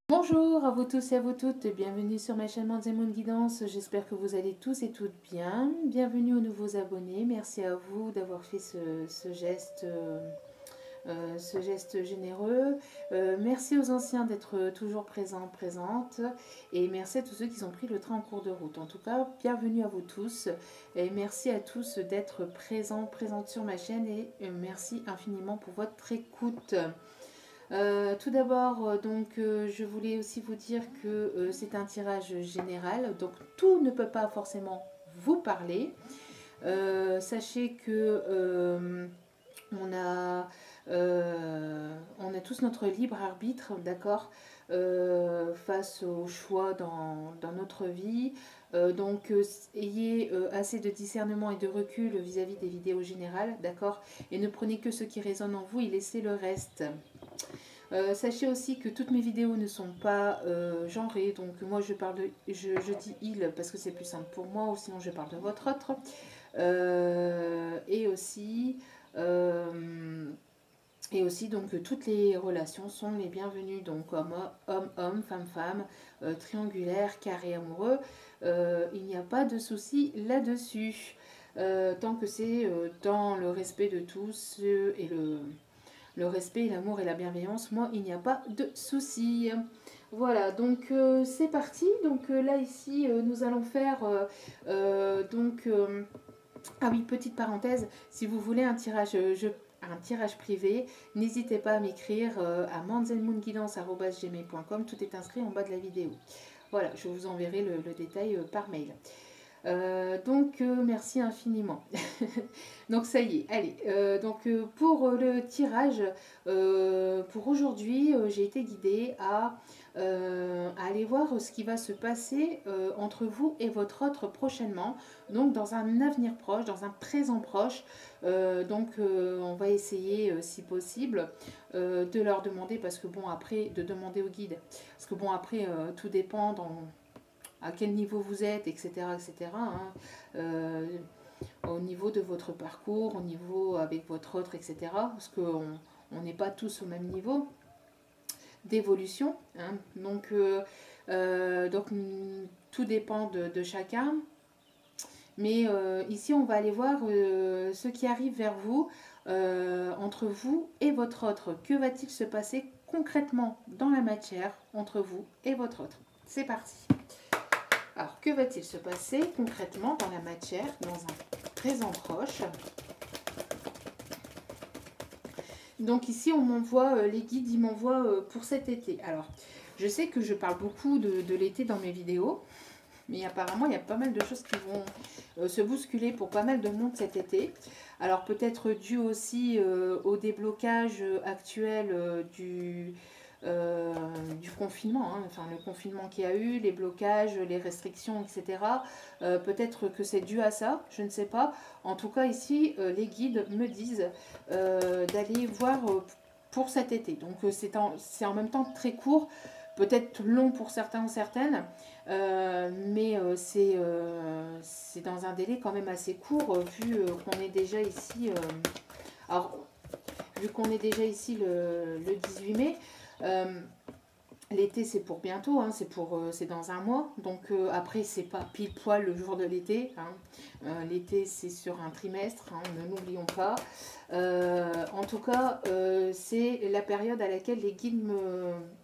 Bonjour à vous tous et à vous toutes, bienvenue sur ma chaîne Manz & Moon Guidance, j'espère que vous allez tous et toutes bien. Bienvenue aux nouveaux abonnés, merci à vous d'avoir fait ce geste généreux. Merci aux anciens d'être toujours présents, présentes, et merci à tous ceux qui ont pris le train en cours de route. En tout cas, bienvenue à vous tous, et merci à tous d'être présents, présentes sur ma chaîne, et merci infiniment pour votre écoute. Tout d'abord, je voulais aussi vous dire que c'est un tirage général, donc tout ne peut pas forcément vous parler. Sachez que on a tous notre libre arbitre, d'accord, face aux choix dans notre vie. Ayez assez de discernement et de recul vis-à-vis des vidéos générales, d'accord, et ne prenez que ce qui résonne en vous et laissez le reste. Sachez aussi que toutes mes vidéos ne sont pas genrées, donc moi je dis il parce que c'est plus simple pour moi, ou sinon je parle de votre autre. Et aussi donc toutes les relations sont les bienvenues, donc homme, femme, triangulaire, carré amoureux, il n'y a pas de souci là-dessus, tant que c'est dans le respect de tous et le respect, l'amour et la bienveillance, moi, il n'y a pas de souci. Voilà, donc c'est parti. Donc là, ici, nous allons faire... ah oui, petite parenthèse, si vous voulez un tirage, un tirage privé, n'hésitez pas à m'écrire à manzelmoonguidance@gmail.com. Tout est inscrit en bas de la vidéo. Voilà, je vous enverrai le détail par mail. Merci infiniment. Donc ça y est, allez. Pour le tirage, pour aujourd'hui, j'ai été guidée à aller voir ce qui va se passer entre vous et votre autre prochainement, donc dans un avenir proche, dans un présent proche. On va essayer, si possible, de leur demander, parce que bon, après, de demander au guide, parce que bon, après, tout dépend à quel niveau vous êtes, etc. etc. Hein. Au niveau de votre parcours, au niveau avec votre autre, etc. Parce qu'on n'est pas tous au même niveau d'évolution. Hein. Tout dépend de chacun. Mais ici, on va aller voir ce qui arrive vers vous, entre vous et votre autre. Que va-t-il se passer concrètement dans la matière entre vous et votre autre? C'est parti. Alors, que va-t-il se passer concrètement dans la matière, dans un présent proche? Donc ici, on m'envoie, les guides, ils m'envoient pour cet été. Alors, je sais que je parle beaucoup de l'été dans mes vidéos, mais apparemment, il y a pas mal de choses qui vont se bousculer pour pas mal de monde cet été. Alors, peut-être dû aussi au déblocage actuel du confinement, hein, enfin le confinement qu'il y a eu, les blocages, les restrictions, etc. Peut-être que c'est dû à ça, je ne sais pas. En tout cas, ici, les guides me disent d'aller voir pour cet été. Donc, c'est en même temps très court, peut-être long pour certains ou certaines, mais c'est dans un délai quand même assez court, vu qu'on est déjà ici. Alors, vu qu'on est déjà ici le 18 mai, l'été c'est pour bientôt, hein, c'est dans un mois, donc après c'est pas pile poil le jour de l'été, hein. L'été c'est sur un trimestre, hein, ne l'oublions pas. En tout cas, c'est la période à laquelle les guides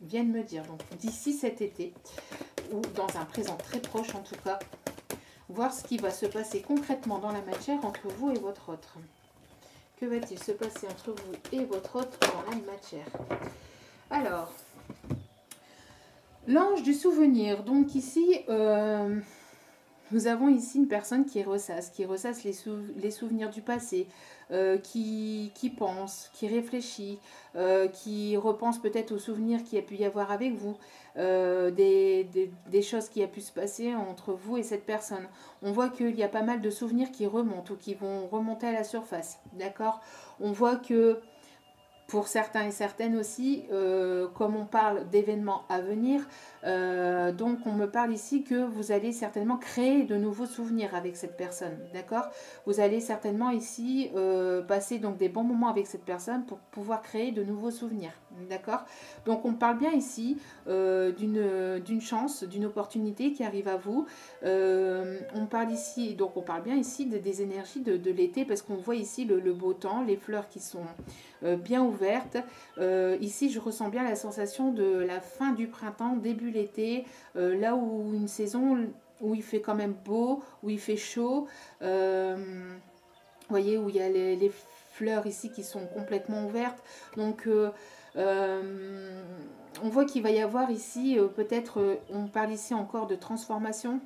viennent me dire, donc d'ici cet été, ou dans un présent très proche en tout cas, voir ce qui va se passer concrètement dans la matière entre vous et votre autre. Que va-t-il se passer entre vous et votre autre dans la matière? Alors, l'ange du souvenir. Donc ici, nous avons ici une personne qui ressasse les souvenirs du passé, qui pense, qui réfléchit, qui repense peut-être aux souvenirs qu'il y a pu y avoir avec vous, des choses qui a pu se passer entre vous et cette personne. On voit qu'il y a pas mal de souvenirs qui remontent ou qui vont remonter à la surface, d'accord? On voit que Pour certains et certaines aussi, comme on parle d'événements à venir, donc on me parle ici que vous allez certainement créer de nouveaux souvenirs avec cette personne, d'accord? Vous allez certainement ici passer donc des bons moments avec cette personne pour pouvoir créer de nouveaux souvenirs, d'accord? Donc on parle bien ici d'une chance, d'une opportunité qui arrive à vous. On parle ici, donc on parle bien ici des énergies de l'été parce qu'on voit ici le beau temps, les fleurs qui sont bien ouverte. Ici, je ressens bien la sensation de la fin du printemps, début l'été, là où une saison où il fait quand même beau, où il fait chaud. Vous voyez, où il y a les fleurs ici qui sont complètement ouvertes. Donc, on voit qu'il va y avoir ici, peut-être, on parle ici encore de transformation,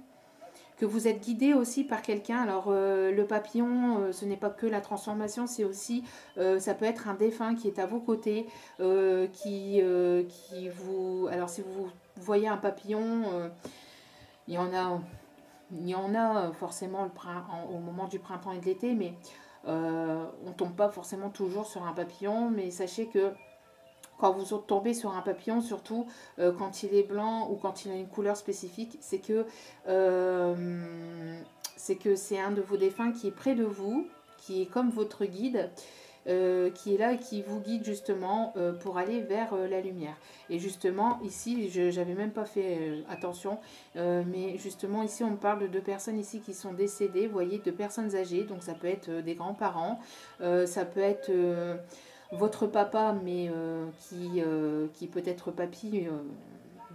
que vous êtes guidé aussi par quelqu'un. Alors le papillon, ce n'est pas que la transformation, c'est aussi, ça peut être un défunt qui est à vos côtés, qui vous... Alors si vous voyez un papillon, il y en a, il y en a forcément au moment du printemps et de l'été, mais on ne tombe pas forcément toujours sur un papillon, mais sachez que quand vous tombez sur un papillon, surtout quand il est blanc ou quand il a une couleur spécifique, c'est un de vos défunts qui est près de vous, qui est comme votre guide, qui est là et qui vous guide justement pour aller vers la lumière. Et justement, ici, je n'avais même pas fait attention, mais justement, ici, on parle de deux personnes ici qui sont décédées, vous voyez, de personnes âgées, donc ça peut être des grands-parents, ça peut être... votre papa, mais qui peut être papy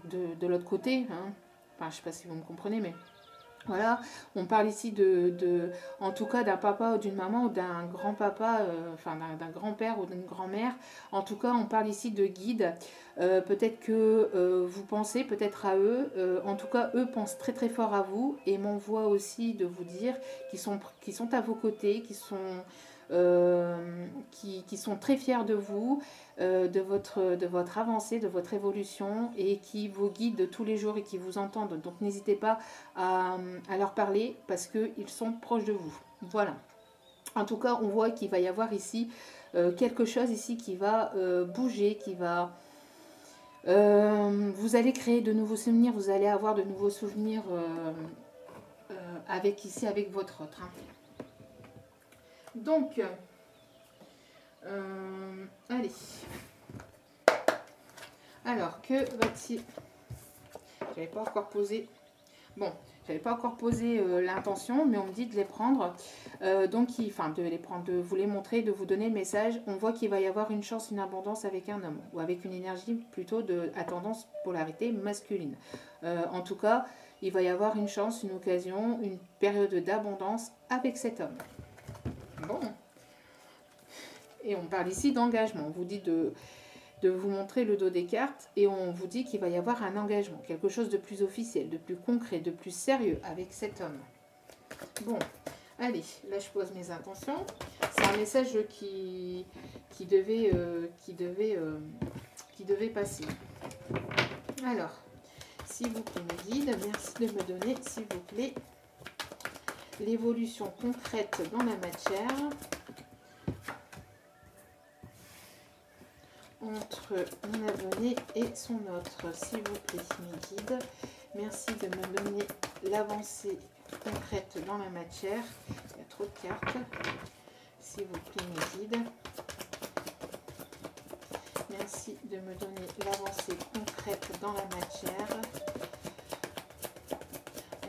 de l'autre côté. Hein. Enfin, je ne sais pas si vous me comprenez, mais voilà. On parle ici en tout cas, d'un papa ou d'une maman ou d'un grand-papa, enfin d'un grand-père ou d'une grand-mère. En tout cas, on parle ici de guide. Peut-être que vous pensez peut-être à eux. En tout cas, eux pensent très très fort à vous et m'envoient aussi de vous dire qu'ils sont à vos côtés, qui sont très fiers de vous, de votre avancée, de votre évolution et qui vous guident tous les jours et qui vous entendent. Donc n'hésitez pas à leur parler parce qu'ils sont proches de vous. Voilà. En tout cas, on voit qu'il va y avoir ici quelque chose ici qui va bouger, qui va... vous allez créer de nouveaux souvenirs, vous allez avoir de nouveaux souvenirs avec votre autre. Hein. Donc, allez. Alors, que va-t-il... J'avais pas encore posé... Bon, j'avais pas encore posé l'intention, mais on me dit de les prendre. De les prendre, de vous les montrer, de vous donner le message. On voit qu'il va y avoir une chance, une abondance avec un homme, ou avec une énergie plutôt à tendance polarité masculine. En tout cas, il va y avoir une chance, une occasion, une période d'abondance avec cet homme. Bon. Et on parle ici d'engagement. On vous dit de vous montrer le dos des cartes et on vous dit qu'il va y avoir un engagement, quelque chose de plus officiel, de plus concret, de plus sérieux avec cet homme. Bon, allez, là je pose mes intentions. C'est un message qui devait passer. Alors, s'il vous plaît, mes guides, merci de me donner, s'il vous plaît, l'évolution concrète dans la matière entre mon abonné et son autre, s'il vous plaît, mes guides. Merci de me donner l'avancée concrète dans la matière. Il y a trop de cartes. S'il vous plaît, mes guides. Merci de me donner l'avancée concrète dans la matière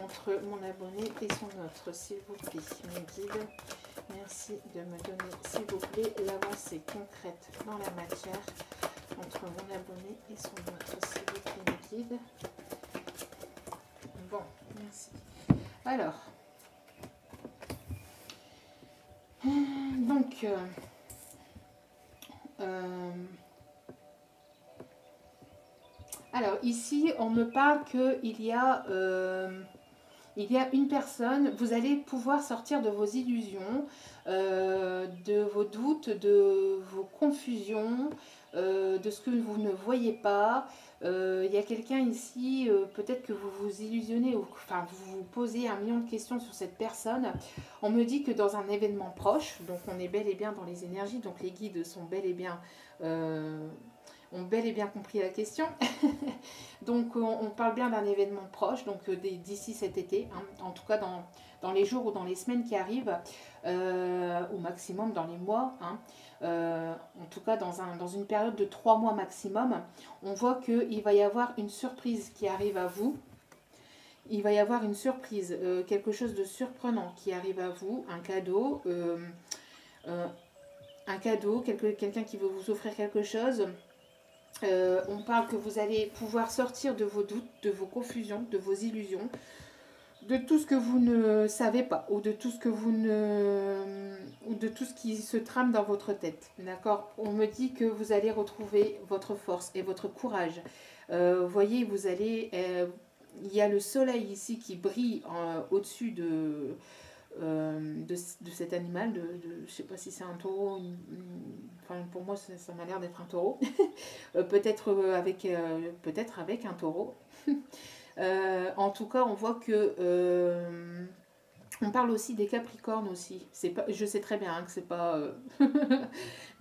entre mon abonné et son autre, s'il vous plaît, mes guides. Merci de me donner, s'il vous plaît, l'avancée concrète dans la matière entre mon abonné et son autre, s'il vous plaît, mes guides. Bon, merci. Alors, donc, alors ici, on me parle qu'il y a... il y a une personne, vous allez pouvoir sortir de vos illusions, de vos doutes, de vos confusions. de ce que vous ne voyez pas. Il y a quelqu'un ici, peut-être que vous vous illusionnez, ou enfin vous vous posez un million de questions sur cette personne. On me dit que dans un événement proche, donc on est bel et bien dans les énergies, donc les guides sont bel et bien... ont bel et bien compris la question. Donc on parle bien d'un événement proche, donc d'ici cet été, hein, en tout cas dans les jours ou dans les semaines qui arrivent, au maximum dans les mois, hein, en tout cas dans une période de 3 mois maximum, on voit qu'il va y avoir une surprise qui arrive à vous. Il va y avoir une surprise, quelque chose de surprenant qui arrive à vous, un cadeau, quelqu'un qui veut vous offrir quelque chose. On parle que vous allez pouvoir sortir de vos doutes, de vos confusions, de vos illusions, de tout ce que vous ne savez pas, ou de tout ce que vous ne, ou de tout ce qui se trame dans votre tête. D'accord? On me dit que vous allez retrouver votre force et votre courage. Vous voyez, vous allez, il y a le soleil ici qui brille au-dessus de cet animal, je ne sais pas si c'est un taureau, enfin pour moi ça m'a l'air d'être un taureau, peut-être avec un taureau. En tout cas, on voit que on parle aussi des Capricornes aussi. C'est pas, je sais très bien hein, que c'est pas,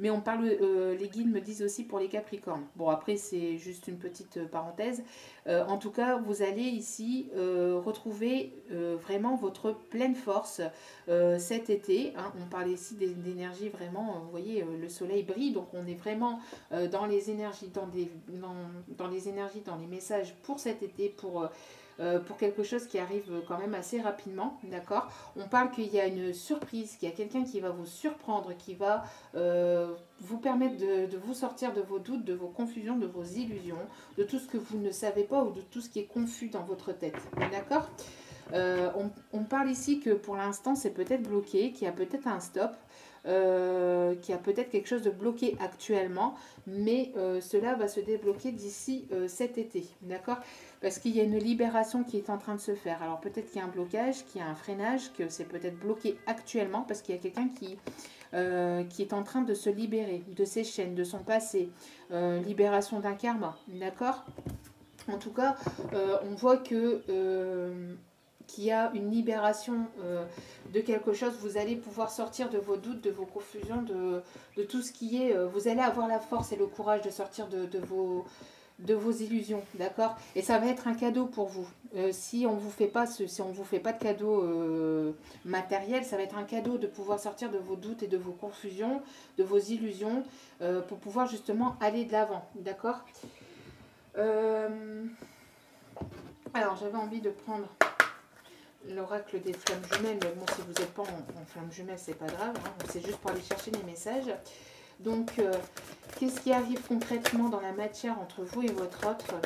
mais on parle, les guides me disent aussi pour les Capricornes. Bon après c'est juste une petite parenthèse. En tout cas, vous allez ici retrouver vraiment votre pleine force cet été. Hein. On parle ici d'énergie vraiment. Vous voyez, le soleil brille, donc on est vraiment dans les énergies, dans les énergies, dans les messages pour cet été, pour quelque chose qui arrive quand même assez rapidement, d'accord? On parle qu'il y a une surprise, qu'il y a quelqu'un qui va vous surprendre, qui va vous permettre de vous sortir de vos doutes, de vos confusions, de vos illusions, de tout ce que vous ne savez pas ou de tout ce qui est confus dans votre tête, d'accord? On parle ici que pour l'instant c'est peut-être bloqué, qu'il y a peut-être un stop, qu'il y a peut-être quelque chose de bloqué actuellement, mais cela va se débloquer d'ici cet été, d'accord? Parce qu'il y a une libération qui est en train de se faire. Alors peut-être qu'il y a un blocage, qu'il y a un freinage, que c'est peut-être bloqué actuellement parce qu'il y a quelqu'un qui est en train de se libérer de ses chaînes, de son passé, libération d'un karma, d'accord? En tout cas, on voit que qu'il y a une libération de quelque chose. Vous allez pouvoir sortir de vos doutes, de vos confusions, de tout ce qui est... vous allez avoir la force et le courage de sortir de vos illusions, d'accord? Et ça va être un cadeau pour vous. Si on vous fait pas de cadeau matériel, ça va être un cadeau de pouvoir sortir de vos doutes et de vos confusions, de vos illusions, pour pouvoir justement aller de l'avant, d'accord? Alors j'avais envie de prendre l'oracle des flammes jumelles, mais bon, si vous n'êtes pas en flammes jumelles, c'est pas grave, hein, c'est juste pour aller chercher les messages. Donc, qu'est-ce qui arrive concrètement dans la matière entre vous et votre autre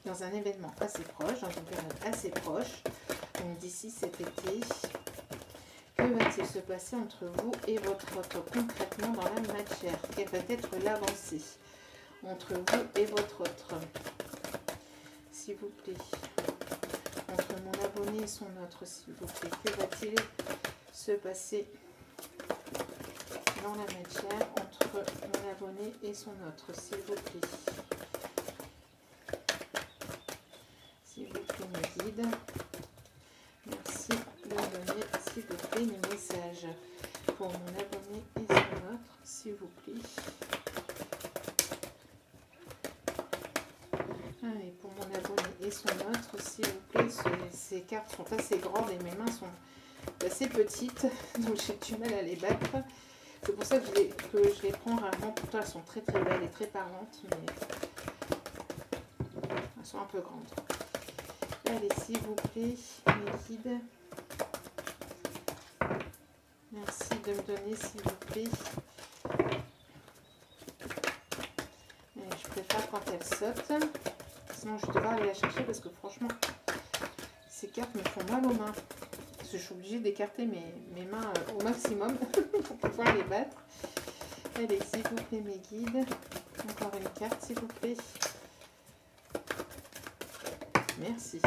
dans un événement assez proche, dans une période assez proche, donc d'ici cet été? Que va-t-il se passer entre vous et votre autre concrètement dans la matière? Quelle va être l'avancée entre vous et votre autre, s'il vous plaît? Entre mon abonné et son autre, s'il vous plaît. Que va-t-il se passer dans la matière entre mon abonné et son autre, s'il vous plaît? S'il vous plaît, mes guides. Merci de me donner, s'il vous plaît, mes messages pour mon abonné et son autre, s'il vous plaît. Allez, pour mon abonné et son autre, s'il vous plaît. Ces cartes sont assez grandes et mes mains sont assez petites, donc j'ai du mal à les battre. C'est pour ça que je les prends rarement. Pourtant, elles sont très très belles et très parlantes, mais elles sont un peu grandes. Allez, s'il vous plaît, mes guides. Merci de me donner, s'il vous plaît. Allez, je préfère quand elles sautent. Sinon, je vais devoir aller la chercher parce que franchement, ces cartes me font mal aux mains. Parce que je suis obligée d'écarter mes mains au maximum pour pouvoir les battre. Allez, s'il vous plaît, mes guides. Encore une carte, s'il vous plaît. Merci.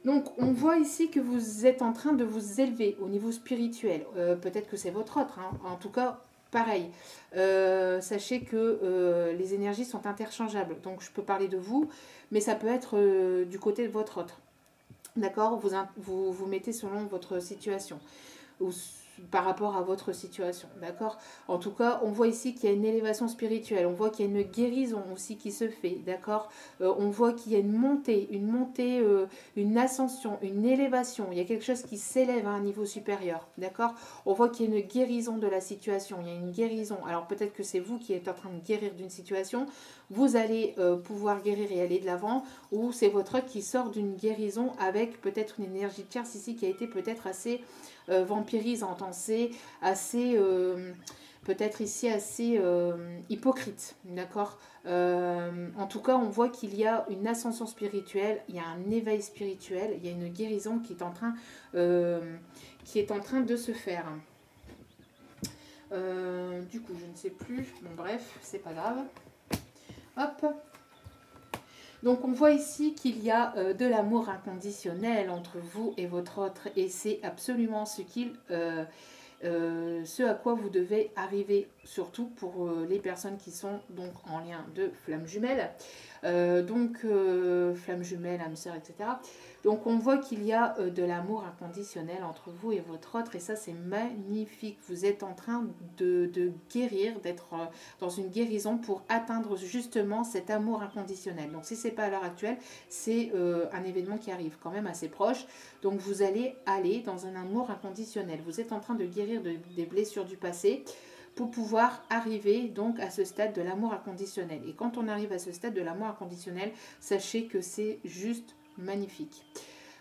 Donc, on voit ici que vous êtes en train de vous élever au niveau spirituel. Peut-être que c'est votre autre. Hein. En tout cas, pareil. Sachez que les énergies sont interchangeables. Donc je peux parler de vous, mais ça peut être du côté de votre autre. D'accord, vous mettez selon votre situation ou par rapport à votre situation, d'accord. En tout cas, on voit ici qu'il y a une élévation spirituelle, on voit qu'il y a une guérison aussi qui se fait, d'accord. On voit qu'il y a une ascension, une élévation, il y a quelque chose qui s'élève à un niveau supérieur, d'accord. On voit qu'il y a une guérison de la situation, il y a une guérison. Alors peut-être que c'est vous qui êtes en train de guérir d'une situation, vous allez pouvoir guérir et aller de l'avant, ou c'est votre œuvre qui sort d'une guérison avec peut-être une énergie de tierce ici qui a été peut-être assez vampirisante, assez peut-être ici assez hypocrite, d'accord. En tout cas, on voit qu'il y a une ascension spirituelle, il y a un éveil spirituel, il y a une guérison qui est en train de se faire. Du coup, je ne sais plus. Bon, bref, c'est pas grave. Hop. Donc on voit ici qu'il y a de l'amour inconditionnel entre vous et votre autre, et c'est absolument ce à quoi vous devez arriver, surtout pour les personnes qui sont donc en lien de flammes jumelles, flammes jumelles, âme sœur, etc. Donc on voit qu'il y a de l'amour inconditionnel entre vous et votre autre, et ça c'est magnifique. Vous êtes en train de guérir, d'être dans une guérison pour atteindre justement cet amour inconditionnel. Donc si ce n'est pas à l'heure actuelle, c'est un événement qui arrive quand même assez proche. Donc vous allez aller dans un amour inconditionnel. Vous êtes en train de guérir des blessures du passé pour pouvoir arriver donc à ce stade de l'amour inconditionnel. Et quand on arrive à ce stade de l'amour inconditionnel, sachez que c'est juste magnifique.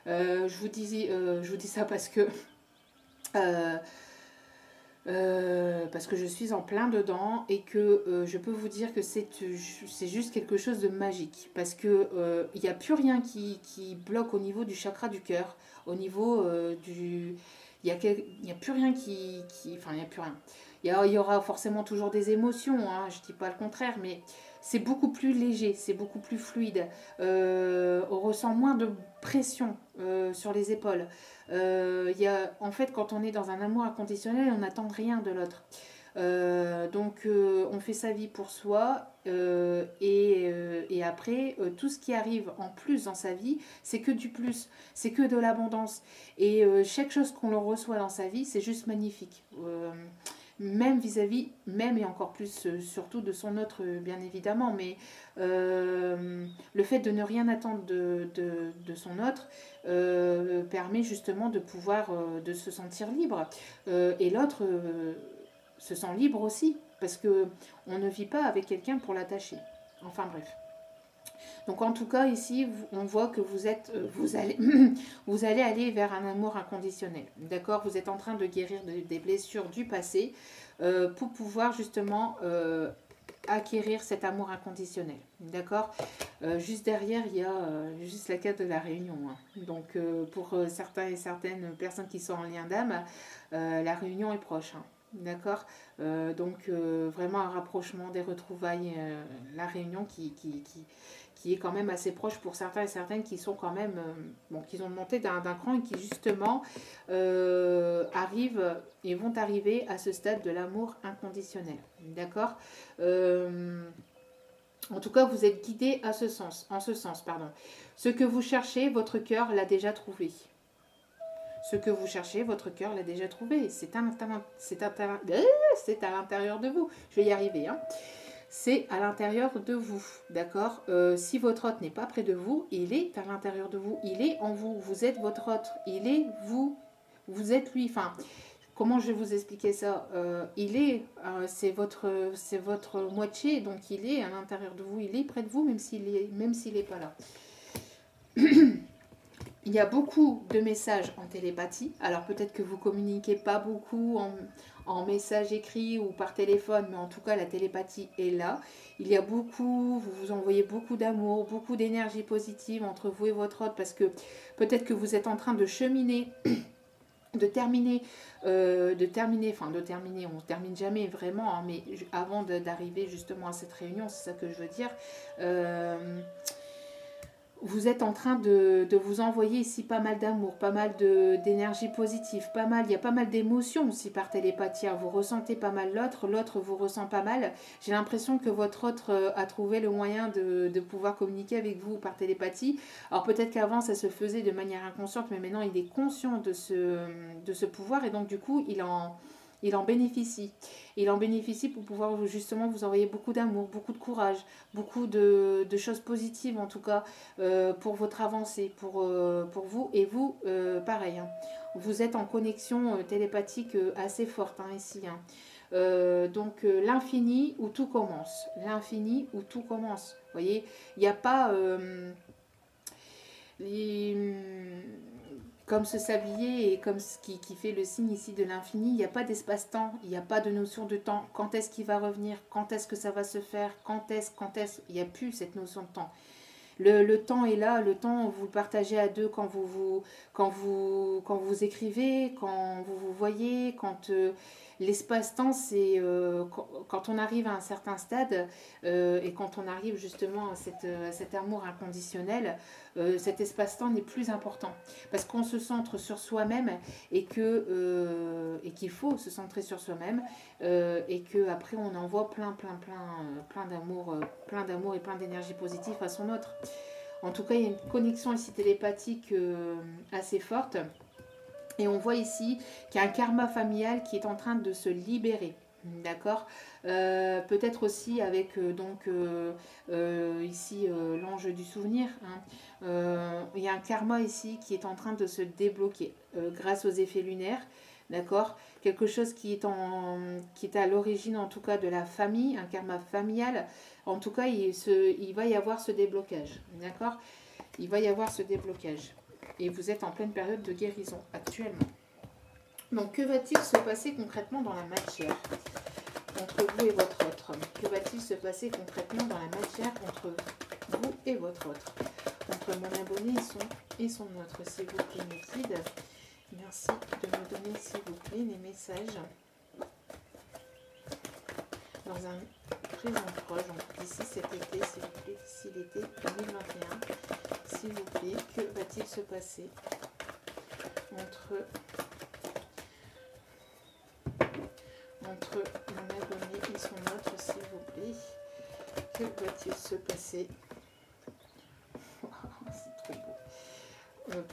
Je vous dis ça parce que je suis en plein dedans, et que je peux vous dire que c'est juste quelque chose de magique, parce que il n'y a plus rien qui bloque au niveau du chakra du cœur, au niveau du... Il n'y a plus rien enfin, il n'y a plus rien. Il y aura forcément toujours des émotions, hein, je ne dis pas le contraire, mais c'est beaucoup plus léger, c'est beaucoup plus fluide. On ressent moins de pression sur les épaules. En fait, quand on est dans un amour inconditionnel, on n'attend rien de l'autre. On fait sa vie pour soi, et après, tout ce qui arrive en plus dans sa vie, c'est que du plus, c'est que de l'abondance. Et chaque chose qu'on le reçoit dans sa vie, c'est juste magnifique. Même vis-à-vis, même et encore plus surtout de son autre, bien évidemment, mais le fait de ne rien attendre de son autre permet justement de pouvoir de se sentir libre, et l'autre se sent libre aussi, parce que on ne vit pas avec quelqu'un pour l'attacher. Enfin bref. Donc en tout cas ici, on voit que vous allez aller vers un amour inconditionnel. D'accord. Vous êtes en train de guérir des blessures du passé pour pouvoir justement acquérir cet amour inconditionnel. D'accord. Juste derrière, il y a juste la carte de la réunion, hein. Donc pour certains et certaines personnes qui sont en lien d'âme, la réunion est proche, hein. D'accord. Vraiment un rapprochement, des retrouvailles, la réunion qui est quand même assez proche pour certains et certaines qui sont quand même, qui ont monté d'un cran, et qui justement arrivent et vont arriver à ce stade de l'amour inconditionnel. D'accord. En tout cas, vous êtes guidé en ce sens. Ce que vous cherchez, votre cœur l'a déjà trouvé. Ce que vous cherchez, votre cœur l'a déjà trouvé. C'est à l'intérieur de vous. Je vais y arriver, hein. C'est à l'intérieur de vous, d'accord. Si votre hôte n'est pas près de vous, il est à l'intérieur de vous. Il est en vous. Vous êtes votre hôte. Il est vous. Vous êtes lui. Enfin, comment je vais vous expliquer ça? C'est votre moitié, donc il est à l'intérieur de vous. Il est près de vous, même s'il n'est pas là. Il y a beaucoup de messages en télépathie. Alors peut-être que vous communiquez pas beaucoup en message écrit ou par téléphone, mais en tout cas la télépathie est là. Il y a vous vous envoyez beaucoup d'amour, beaucoup d'énergie positive entre vous et votre hôte, parce que peut-être que vous êtes en train de cheminer, on termine jamais vraiment, hein, mais avant d'arriver justement à cette réunion, c'est ça que je veux dire. Vous êtes en train de vous envoyer ici pas mal d'amour, pas mal d'énergie positive, pas mal, il y a pas mal d'émotions aussi par télépathie. Vous ressentez pas mal l'autre, l'autre vous ressent pas mal. J'ai l'impression que votre autre a trouvé le moyen de pouvoir communiquer avec vous par télépathie. Alors peut-être qu'avant ça se faisait de manière inconsciente, mais maintenant il est conscient de ce pouvoir et donc du coup il en bénéficie. Il en bénéficie pour pouvoir justement vous envoyer beaucoup d'amour, beaucoup de courage, beaucoup de choses positives en tout cas pour votre avancée, pour vous. Et vous, pareil, hein. Vous êtes en connexion télépathique assez forte hein, ici. Hein. Donc l'infini où tout commence. L'infini où tout commence. Vous voyez, il n'y a pas... comme ce sablier et comme ce qui fait le signe ici de l'infini, il n'y a pas d'espace-temps, il n'y a pas de notion de temps. Quand est-ce qu'il va revenir? Quand est-ce que ça va se faire? Quand est-ce? Il n'y a plus cette notion de temps. Le temps est là, le temps vous le partagez à deux quand vous écrivez, quand vous vous voyez, quand l'espace-temps c'est quand on arrive à un certain stade et quand on arrive justement à cet amour inconditionnel, cet espace-temps n'est plus important parce qu'on se centre sur soi-même et et qu'il faut se centrer sur soi-même et que après on envoie plein d'amour et plein d'énergie positive à son autre. En tout cas, il y a une connexion ici télépathique assez forte. Et on voit ici qu'il y a un karma familial qui est en train de se libérer. D'accord. Peut-être aussi avec ici l'ange du souvenir. Hein. Il y a un karma ici qui est en train de se débloquer grâce aux effets lunaires. D'accord. Quelque chose qui est à l'origine en tout cas de la famille, un karma familial. En tout cas, il va y avoir ce déblocage. D'accord. Il va y avoir ce déblocage. Et vous êtes en pleine période de guérison actuellement. Donc, que va-t-il se passer concrètement dans la matière entre vous et votre autre? Que va-t-il se passer concrètement dans la matière entre vous et votre autre? Entre mon abonné et son autre, s'il vous plaît, mes guides. Merci de me donner, s'il vous plaît, les messages dans un présent proche. Donc, d'ici cet été, s'il vous plaît, d'ici l'été 2021, s'il vous plaît, que va-t-il se passer entre mon abonné et son autre, s'il vous plaît? Que va-t-il se passer? C'est trop beau.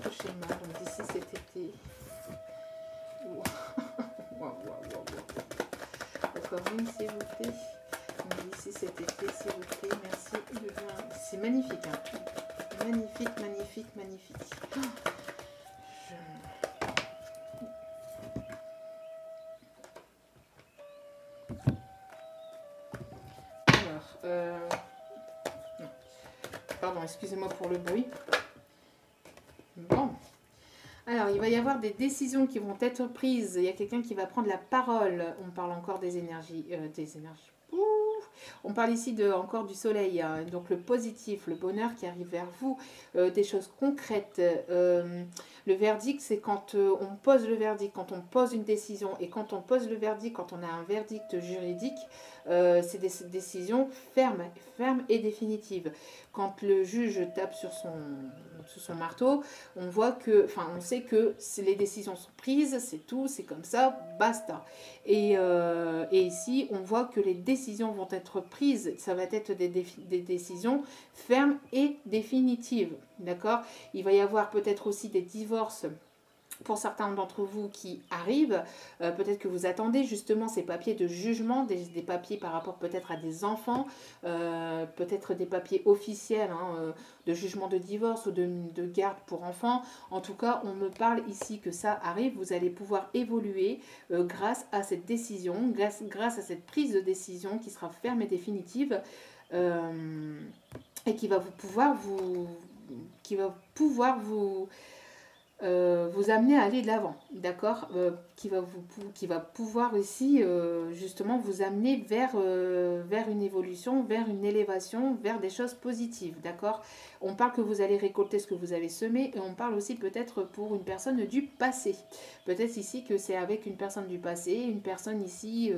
Prochainement, donc d'ici cet été. D'accord, oui, s'il vous plaît. D'ici cet été, s'il vous plaît. Merci de joindre. C'est magnifique, hein. Magnifique, magnifique, magnifique. Non. Pardon, excusez-moi pour le bruit. Bon. Alors, il va y avoir des décisions qui vont être prises. Il y a quelqu'un qui va prendre la parole. On parle encore des énergies. On parle ici encore du soleil, hein. Donc le positif, le bonheur qui arrive vers vous, des choses concrètes. Le verdict, c'est quand on pose le verdict, quand on pose une décision. Et quand on pose le verdict, quand on a un verdict juridique, c'est des décisions fermes et définitives. Quand le juge tape sur son marteau, on voit que, enfin, on sait que les décisions sont prises, c'est tout, c'est comme ça, basta. Et ici, on voit que les décisions vont être prises, ça va être des décisions fermes et définitives, d'accord? Il va y avoir peut-être aussi des divorces pour certains d'entre vous qui arrivent, peut-être que vous attendez justement ces papiers de jugement, des papiers par rapport peut-être à des enfants, peut-être des papiers officiels hein, de jugement de divorce ou de garde pour enfants. En tout cas, on me parle ici que ça arrive, vous allez pouvoir évoluer grâce à cette décision, grâce à cette prise de décision qui sera ferme et définitive et qui va pouvoir vous amener à aller de l'avant, d'accord, qui va pouvoir ici justement vous amener vers une évolution, vers une élévation, vers des choses positives, d'accord. On parle que vous allez récolter ce que vous avez semé et on parle aussi peut-être pour une personne du passé. Peut-être ici que c'est avec une personne du passé, une personne ici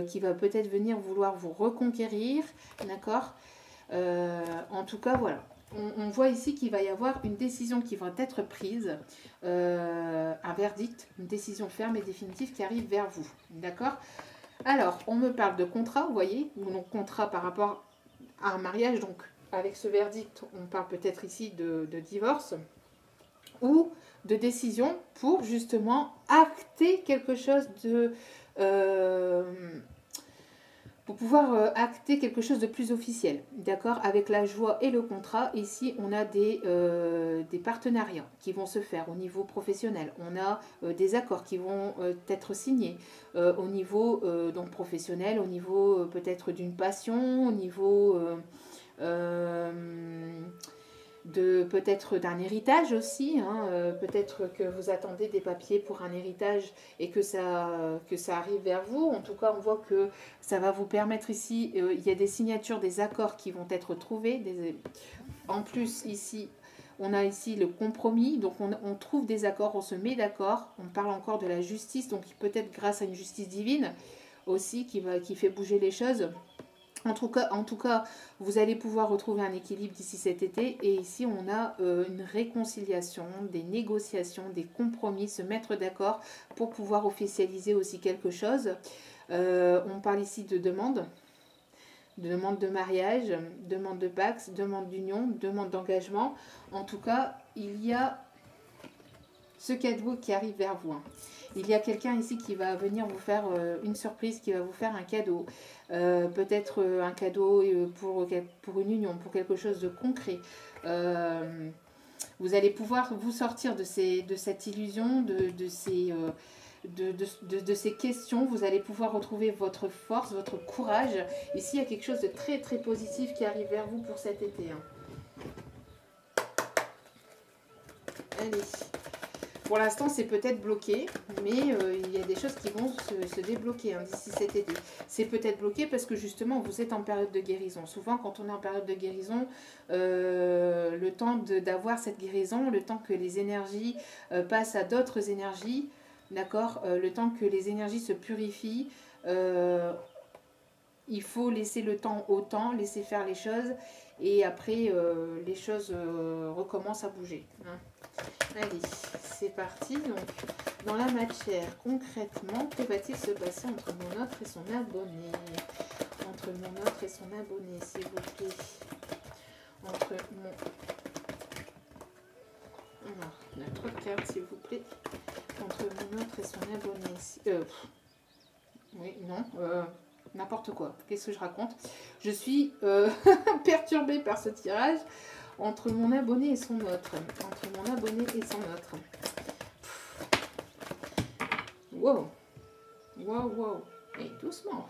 qui va peut-être venir vouloir vous reconquérir, d'accord. En tout cas, voilà. on voit ici qu'il va y avoir une décision qui va être prise, un verdict, une décision ferme et définitive qui arrive vers vous. D'accord? Alors, on me parle de contrat, vous voyez, ou non contrat par rapport à un mariage. Donc, avec ce verdict, on parle peut-être ici de divorce ou de décision pour justement acter quelque chose de... pour pouvoir acter quelque chose de plus officiel, d'accord? Avec la joie et le contrat, ici, on a des partenariats qui vont se faire au niveau professionnel. On a des accords qui vont être signés au niveau donc professionnel, au niveau peut-être d'une passion, au niveau de peut-être d'un héritage aussi, hein, peut-être que vous attendez des papiers pour un héritage et que ça arrive vers vous. En tout cas, on voit que ça va vous permettre ici, il y a des signatures, des accords qui vont être trouvés. En plus, ici, on a ici le compromis, donc on trouve des accords, on se met d'accord, on parle encore de la justice, donc peut-être grâce à une justice divine aussi qui fait bouger les choses. En tout cas, vous allez pouvoir retrouver un équilibre d'ici cet été. Et ici, on a une réconciliation, des négociations, des compromis, se mettre d'accord pour pouvoir officialiser aussi quelque chose. On parle ici de demande de mariage, demande de pax, demande d'union, demande d'engagement. En tout cas, il y a ce cadeau qui arrive vers vous. Il y a quelqu'un ici qui va venir vous faire une surprise, qui va vous faire un cadeau. Peut-être un cadeau pour une union, pour quelque chose de concret. Vous allez pouvoir vous sortir de cette illusion, de ces questions. Vous allez pouvoir retrouver votre force, votre courage. Ici, il y a quelque chose de très très positif qui arrive vers vous pour cet été. Allez. Pour l'instant, c'est peut-être bloqué, mais il y a des choses qui vont se débloquer d'ici cet été. C'est peut-être bloqué parce que justement, vous êtes en période de guérison. Souvent, quand on est en période de guérison, le temps d'avoir cette guérison, le temps que les énergies passent à d'autres énergies, d'accord, le temps que les énergies se purifient, il faut laisser le temps au temps, laisser faire les choses, et après, les choses recommencent à bouger. Allez, c'est parti. Donc, dans la matière, concrètement, que va-t-il se passer entre mon autre et son abonné? Entre mon autre et son abonné, s'il vous plaît. Entre mon... Alors, il y a trop de cartes, s'il vous plaît. Entre mon autre et son abonné. Oui, non. N'importe quoi. Qu'est-ce que je raconte? Je suis perturbée par ce tirage. Entre mon abonné et son autre. Entre mon abonné et son autre. Wow. Wow, wow. Et doucement.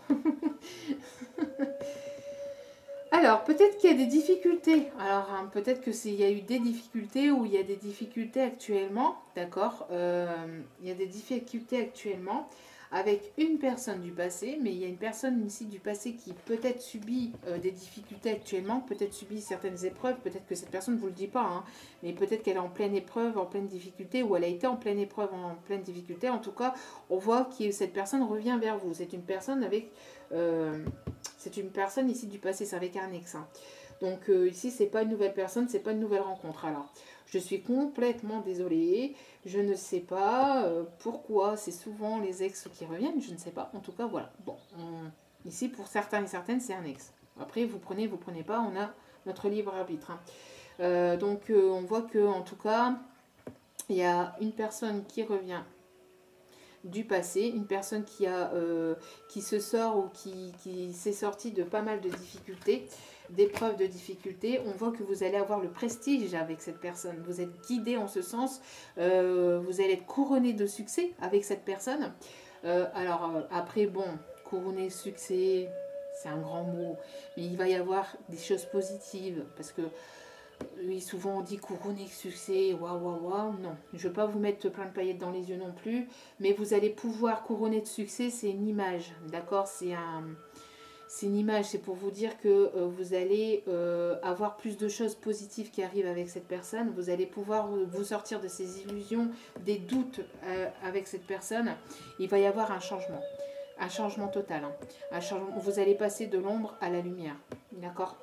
Alors, peut-être qu'il y a des difficultés. Alors, peut-être qu'il y a eu des difficultés ou il y a des difficultés actuellement. D'accord, il y a des difficultés actuellement avec une personne du passé, mais il y a une personne ici du passé qui peut-être subit des difficultés actuellement, peut-être subit certaines épreuves, peut-être que cette personne ne vous le dit pas, mais peut-être qu'elle est en pleine épreuve, en pleine difficulté, ou elle a été en pleine épreuve, en pleine difficulté. En tout cas, on voit que cette personne revient vers vous. C'est une personne avec... c'est une personne ici du passé, c'est avec un ex. Donc ici, c'est pas une nouvelle personne, c'est pas une nouvelle rencontre. Alors, je suis complètement désolée. Je ne sais pas pourquoi. C'est souvent les ex qui reviennent. Je ne sais pas. En tout cas, voilà. Bon, ici, pour certains et certaines, c'est un ex. Après, vous prenez pas. On a notre libre arbitre. Donc, on voit que, en tout cas, il y a une personne qui revient du passé, une personne qui se sort ou qui s'est sortie de pas mal de difficultés, d'épreuves de difficultés. On voit que vous allez avoir le prestige avec cette personne. Vous êtes guidé en ce sens. Vous allez être couronné de succès avec cette personne. Après, bon, couronné de succès, c'est un grand mot. Mais il va y avoir des choses positives parce que oui, souvent on dit couronné de succès, waouh, waouh, waouh. Non, je ne veux pas vous mettre plein de paillettes dans les yeux non plus, mais vous allez pouvoir couronner de succès, c'est une image, d'accord? C'est une image, c'est pour vous dire que vous allez avoir plus de choses positives qui arrivent avec cette personne. Vous allez pouvoir vous sortir de ces illusions, des doutes avec cette personne. Il va y avoir un changement total. Un changement, vous allez passer de l'ombre à la lumière, d'accord?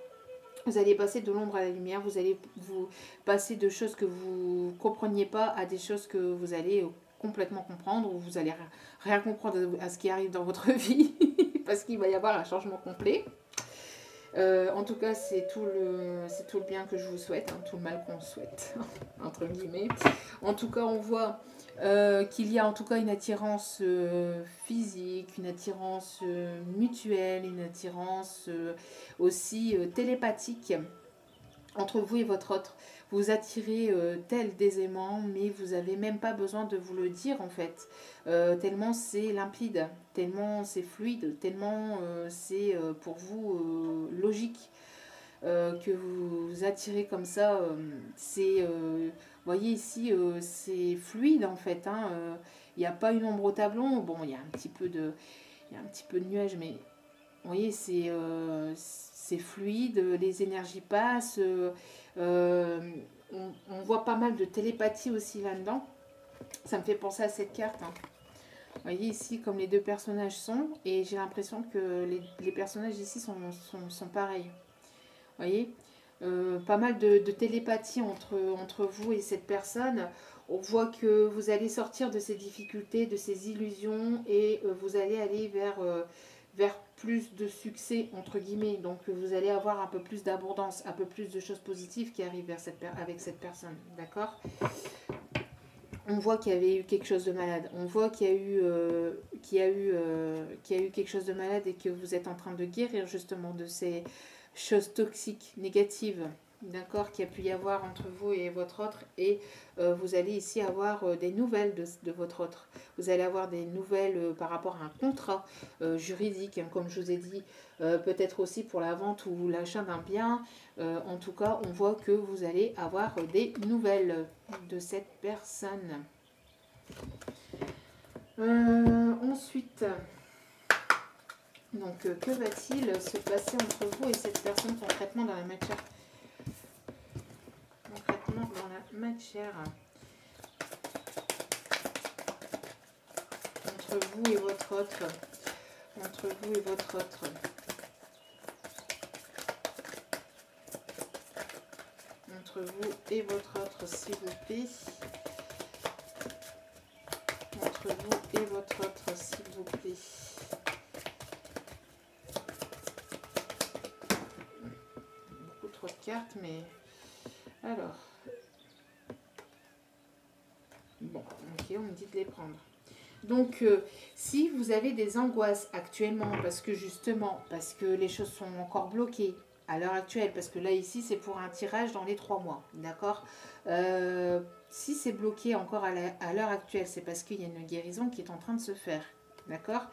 Vous allez passer de l'ombre à la lumière, vous allez vous passer de choses que vous ne compreniez pas à des choses que vous allez complètement comprendre, ou vous allez rien comprendre à ce qui arrive dans votre vie, parce qu'il va y avoir un changement complet. En tout cas, c'est tout le bien que je vous souhaite, hein, tout le mal qu'on souhaite, entre guillemets. En tout cas, on voit qu'il y a en tout cas une attirance physique, une attirance mutuelle, une attirance aussi télépathique entre vous et votre autre. Vous attirez tel des aimants, mais vous n'avez même pas besoin de vous le dire en fait. Tellement c'est limpide, tellement c'est fluide, tellement c'est pour vous logique que vous attirez comme ça. C'est, vous voyez ici, c'est fluide en fait. Hein, il n'y a pas une ombre au tableau. Bon, il y a un petit peu de nuages, mais vous voyez, c'est fluide, les énergies passent. On voit pas mal de télépathie aussi là-dedans. Ça me fait penser à cette carte. Hein. Vous voyez ici comme les deux personnages sont. Et j'ai l'impression que les personnages ici sont pareils. Vous voyez pas mal de télépathie entre vous et cette personne. On voit que vous allez sortir de ces difficultés, de ces illusions. Et vous allez aller vers plus de succès, entre guillemets. Donc vous allez avoir un peu plus d'abondance, un peu plus de choses positives qui arrivent avec cette personne. D'accord ? On voit qu'il y avait eu quelque chose de malade. On voit qu'il y a eu quelque chose de malade et que vous êtes en train de guérir justement de ces choses toxiques, négatives, d'accord, qu'il y a pu y avoir entre vous et votre autre. Et vous allez ici avoir des nouvelles de votre autre. Vous allez avoir des nouvelles par rapport à un contrat juridique, hein, comme je vous ai dit, peut-être aussi pour la vente ou l'achat d'un bien. En tout cas, on voit que vous allez avoir des nouvelles de cette personne. Ensuite, donc, que va-t-il se passer entre vous et cette personne concrètement dans la matière? Concrètement dans la matière. Entre vous et votre autre. Entre vous et votre autre. Entre vous et votre autre, s'il vous plaît. Entre vous et votre autre, s'il vous plaît. Beaucoup trop de cartes, mais... Alors. Bon, ok, on me dit de les prendre. Donc, si vous avez des angoisses actuellement, parce que les choses sont encore bloquées à l'heure actuelle, parce que là, ici, c'est pour un tirage dans les 3 mois, d'accord. Si c'est bloqué encore à l'heure actuelle, c'est parce qu'il y a une guérison qui est en train de se faire, d'accord.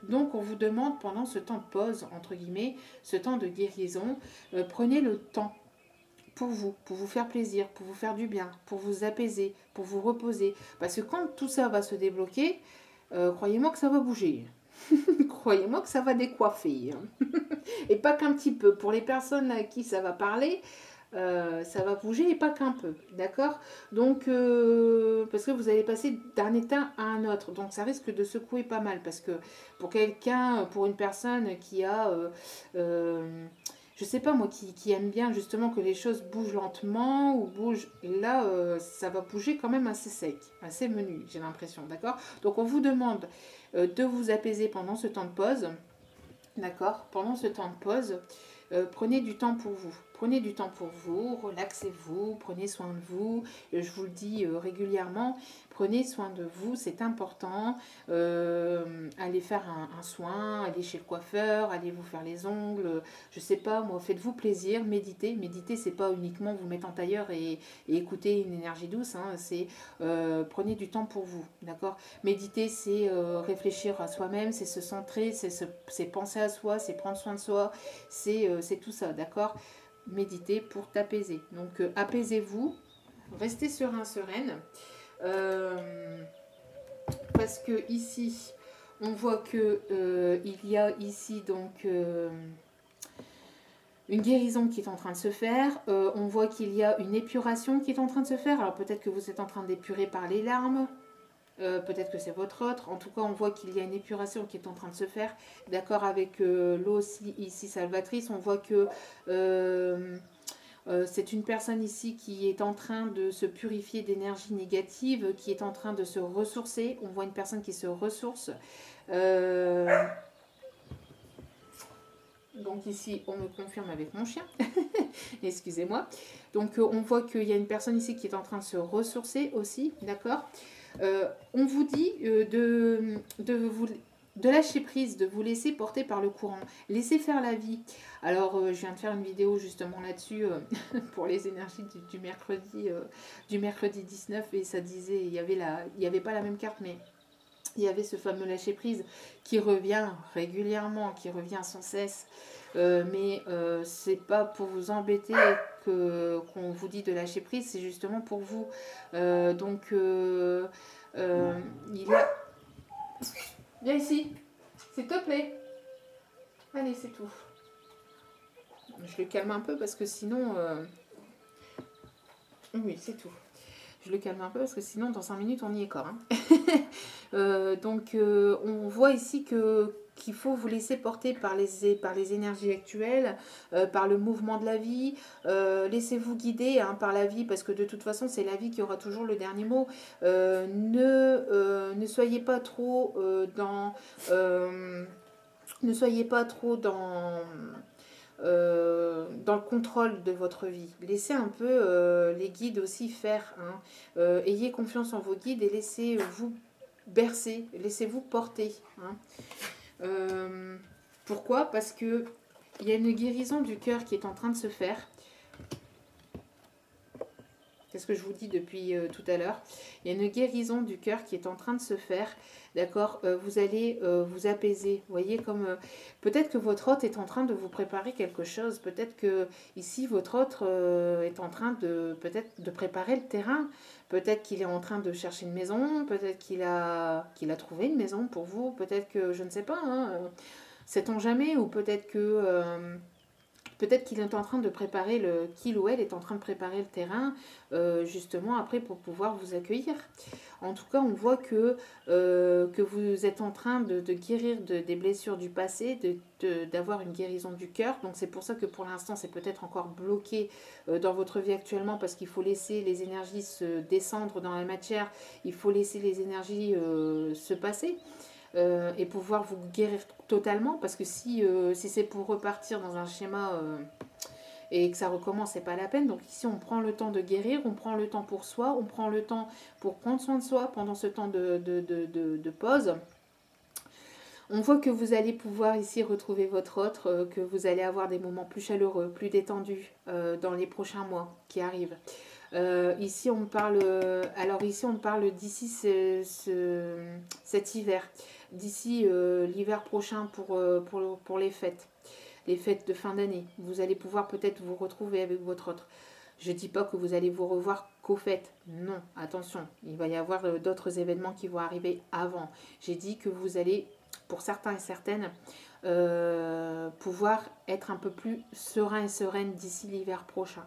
Donc, on vous demande, pendant ce temps de pause, entre guillemets, ce temps de guérison, prenez le temps pour vous faire plaisir, pour vous faire du bien, pour vous apaiser, pour vous reposer. Parce que quand tout ça va se débloquer, croyez-moi que ça va bouger. Croyez-moi que ça va décoiffer. Et pas qu'un petit peu. Pour les personnes à qui ça va parler, ça va bouger et pas qu'un peu. D'accord? Donc, parce que vous allez passer d'un état à un autre. Donc, ça risque de secouer pas mal. Parce que pour quelqu'un, pour une personne qui a... je sais pas moi, qui aime bien justement que les choses bougent lentement ou bougent. Là, ça va bouger quand même assez sec, assez menu, j'ai l'impression, d'accord? Donc on vous demande de vous apaiser pendant ce temps de pause, d'accord? Pendant ce temps de pause, prenez du temps pour vous. Prenez du temps pour vous, relaxez-vous, prenez soin de vous. Je vous le dis régulièrement, prenez soin de vous, c'est important. Allez faire un soin, allez chez le coiffeur, allez vous faire les ongles. Je sais pas, moi, faites-vous plaisir, méditez. Méditer, c'est pas uniquement vous mettre en tailleur et écouter une énergie douce. Hein, c'est prenez du temps pour vous, d'accord. Méditer, c'est réfléchir à soi-même, c'est se centrer, c'est penser à soi, c'est prendre soin de soi, c'est tout ça, d'accord. Méditer pour t'apaiser. Donc apaisez-vous, restez serein, sereine. Parce que ici, on voit que il y a ici donc une guérison qui est en train de se faire. On voit qu'il y a une épuration qui est en train de se faire. Alors peut-être que vous êtes en train d'épurer par les larmes. peut-être que c'est votre autre. En tout cas, on voit qu'il y a une épuration qui est en train de se faire. D'accord, avec l'eau ici salvatrice, on voit que c'est une personne ici qui est en train de se purifier d'énergie négative, qui est en train de se ressourcer. On voit une personne qui se ressource. Donc ici, on me confirme avec mon chien. Excusez-moi. Donc on voit qu'il y a une personne ici qui est en train de se ressourcer aussi, d'accord. On vous dit de lâcher prise, de vous laisser porter par le courant. Laissez faire la vie. Alors, je viens de faire une vidéo justement là-dessus pour les énergies du mercredi 19 et ça disait, il y avait pas la même carte, mais il y avait ce fameux lâcher prise qui revient régulièrement, qui revient sans cesse. Mais c'est pas pour vous embêter qu'on vous dit de lâcher prise, c'est justement pour vous. Il a... Viens ici, s'il te plaît. Allez, c'est tout. Je le calme un peu parce que sinon... Oui, c'est tout. Je le calme un peu parce que sinon, dans 5 minutes, on y est corps. Hein. On voit ici qu'il faut vous laisser porter par les énergies actuelles, par le mouvement de la vie. Laissez-vous guider hein, par la vie parce que de toute façon, c'est la vie qui aura toujours le dernier mot. Ne soyez pas trop dans... ne soyez pas trop dans le contrôle de votre vie. Laissez un peu les guides aussi faire. Hein. Ayez confiance en vos guides et laissez-vous bercer, laissez-vous porter. Hein. Pourquoi? Parce que il y a une guérison du cœur qui est en train de se faire. C'est ce que je vous dis depuis tout à l'heure. Il y a une guérison du cœur qui est en train de se faire. D'accord, vous allez vous apaiser. Vous voyez, comme peut-être que votre hôte est en train de vous préparer quelque chose. Peut-être que ici, votre hôte est en train peut-être de préparer le terrain. Peut-être qu'il est en train de chercher une maison. Peut-être qu'il a trouvé une maison pour vous. Peut-être que, je ne sais pas, hein, sait-on jamais. Ou peut-être que... peut-être qu'il est en train de préparer qu'il ou elle est en train de préparer le terrain justement après pour pouvoir vous accueillir. En tout cas, on voit que vous êtes en train de guérir des blessures du passé, d'avoir une guérison du cœur. Donc c'est pour ça que pour l'instant, c'est peut-être encore bloqué dans votre vie actuellement parce qu'il faut laisser les énergies se descendre dans la matière, il faut laisser les énergies se passer. Et pouvoir vous guérir totalement parce que si c'est pour repartir dans un schéma et que ça recommence, c'est pas la peine. Donc ici on prend le temps de guérir, on prend le temps pour soi, on prend le temps pour prendre soin de soi pendant ce temps de pause. On voit que vous allez pouvoir ici retrouver votre autre, que vous allez avoir des moments plus chaleureux, plus détendus dans les prochains mois qui arrivent. Ici on parle d'ici cet hiver, d'ici l'hiver prochain pour les fêtes de fin d'année. Vous allez pouvoir peut-être vous retrouver avec votre autre. Je ne dis pas que vous allez vous revoir qu'aux fêtes. Non, attention, il va y avoir d'autres événements qui vont arriver avant. J'ai dit que vous allez, pour certains et certaines, pouvoir être un peu plus serein et sereine d'ici l'hiver prochain.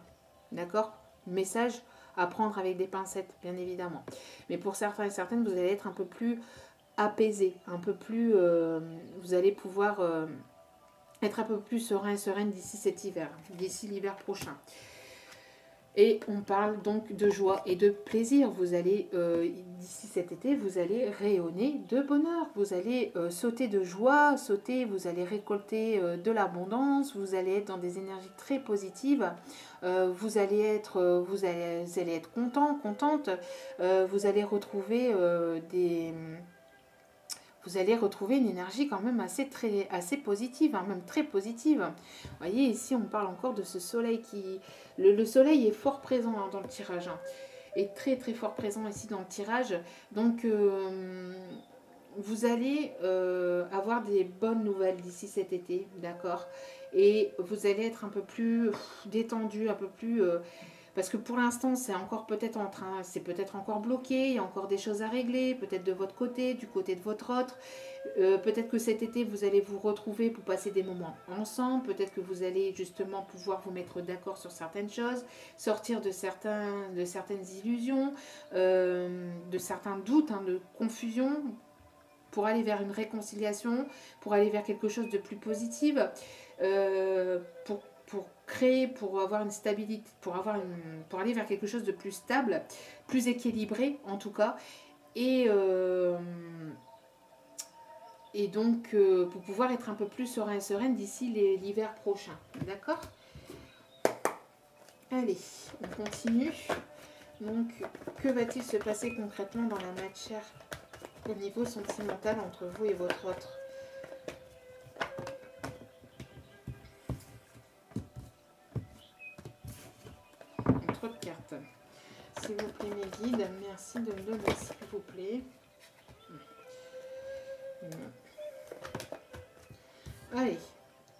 D'accord ? Message à prendre avec des pincettes, bien évidemment. Mais pour certains et certaines, vous allez être un peu plus apaisé, un peu plus... vous allez pouvoir être un peu plus serein et sereine d'ici cet hiver, d'ici l'hiver prochain. Et on parle donc de joie et de plaisir. Vous allez, d'ici cet été, vous allez rayonner de bonheur. Vous allez sauter de joie, vous allez récolter de l'abondance. Vous allez être dans des énergies très positives. Vous allez être content, contente. Vous allez retrouver vous allez retrouver une énergie quand même assez positive, hein, même très positive. Vous voyez, ici, on parle encore de ce soleil qui... Le soleil est fort présent hein, dans le tirage, hein, est très très fort présent ici dans le tirage. Donc, vous allez avoir des bonnes nouvelles d'ici cet été, d'accord? Et vous allez être un peu plus détendu, un peu plus... Parce que pour l'instant, c'est encore peut-être c'est peut-être encore bloqué, il y a encore des choses à régler, peut-être de votre côté, du côté de votre autre. Peut-être que cet été, vous allez vous retrouver pour passer des moments ensemble. Peut-être que vous allez justement pouvoir vous mettre d'accord sur certaines choses, sortir de certaines illusions, de certains doutes, hein, de confusion, pour aller vers une réconciliation, pour aller vers quelque chose de plus positif, pour créer, pour avoir une stabilité, pour aller vers quelque chose de plus stable, plus équilibré en tout cas, et, donc pour pouvoir être un peu plus serein et sereine d'ici l'hiver prochain. D'accord? Allez, on continue. Donc, que va-t-il se passer concrètement dans la matière au niveau sentimental entre vous et votre autre? Trop de cartes. S'il vous plaît, mes guides, merci de me donner, s'il vous plaît. Allez,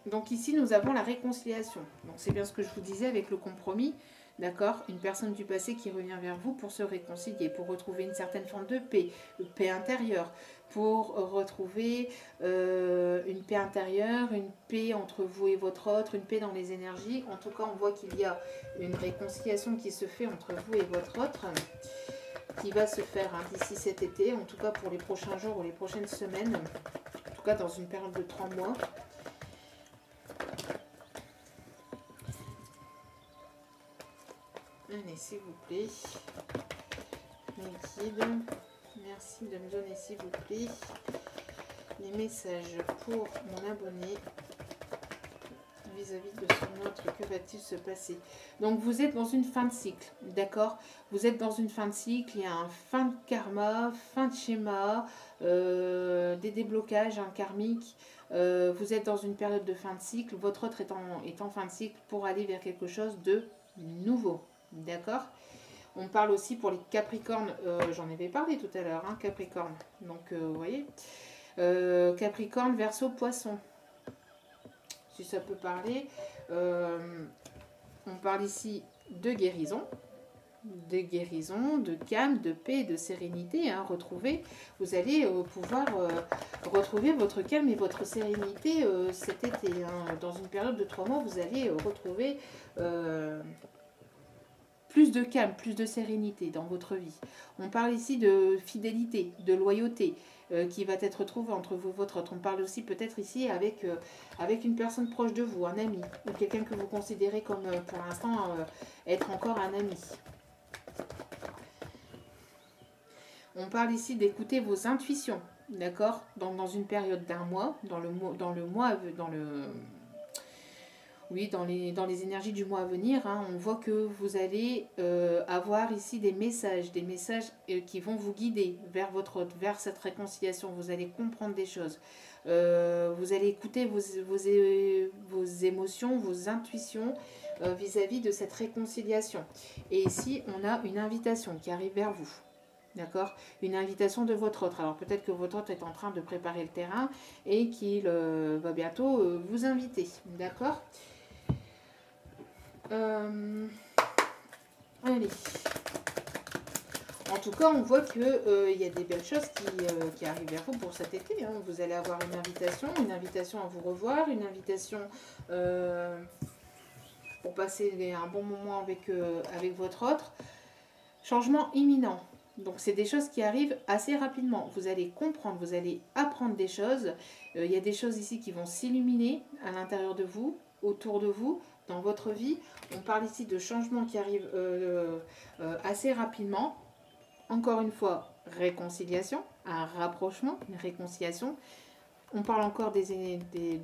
donc ici nous avons la réconciliation. Donc c'est bien ce que je vous disais avec le compromis, d'accord? Une personne du passé qui revient vers vous pour se réconcilier, pour retrouver une certaine forme de paix intérieure, pour retrouver une paix intérieure, une paix entre vous et votre autre, une paix dans les énergies. En tout cas, on voit qu'il y a une réconciliation qui se fait entre vous et votre autre, qui va se faire d'ici cet été, en tout cas pour les prochains jours ou les prochaines semaines, en tout cas dans une période de 3 mois. Allez, s'il vous plaît, mes guides, merci de me donner, s'il vous plaît, les messages pour mon abonné vis-à-vis de son autre. Que va-t-il se passer? Donc vous êtes dans une fin de cycle, d'accord? Vous êtes dans une fin de cycle, il y a un fin de karma, fin de schéma, des déblocages karmiques. Vous êtes dans une période de fin de cycle, votre autre est en fin de cycle pour aller vers quelque chose de nouveau, d'accord? On parle aussi pour les Capricornes, j'en avais parlé tout à l'heure, Capricorne. Donc vous voyez, Capricorne, Verseau, Poisson. Si ça peut parler, on parle ici de guérison, de calme, de paix, de sérénité. Retrouver, vous allez pouvoir retrouver votre calme et votre sérénité cet été. Dans une période de 3 mois, vous allez retrouver plus de calme, plus de sérénité dans votre vie. On parle ici de fidélité, de loyauté qui va être trouvée entre vous et votre autre. On parle aussi peut-être ici avec une personne proche de vous, un ami, ou quelqu'un que vous considérez comme pour l'instant être encore un ami. On parle ici d'écouter vos intuitions, d'accord, dans une période d'un mois, dans les énergies du mois à venir, on voit que vous allez avoir ici des messages qui vont vous guider vers cette réconciliation. Vous allez comprendre des choses. Vous allez écouter vos émotions, vos intuitions vis-à-vis de cette réconciliation. Et ici, on a une invitation qui arrive vers vous. D'accord? Une invitation de votre autre. Alors peut-être que votre autre est en train de préparer le terrain et qu'il va bientôt vous inviter. D'accord? Allez. En tout cas, on voit qu'il y a des belles choses qui arrivent vers vous pour cet été. Vous allez avoir une invitation à vous revoir, une invitation pour passer un bon moment avec votre autre. Changement imminent. Donc, c'est des choses qui arrivent assez rapidement. Vous allez comprendre, vous allez apprendre des choses. Il y a des choses ici qui vont s'illuminer à l'intérieur de vous, autour de vous, dans votre vie. On parle ici de changements qui arrivent assez rapidement. Encore une fois, réconciliation, un rapprochement, une réconciliation. On parle encore de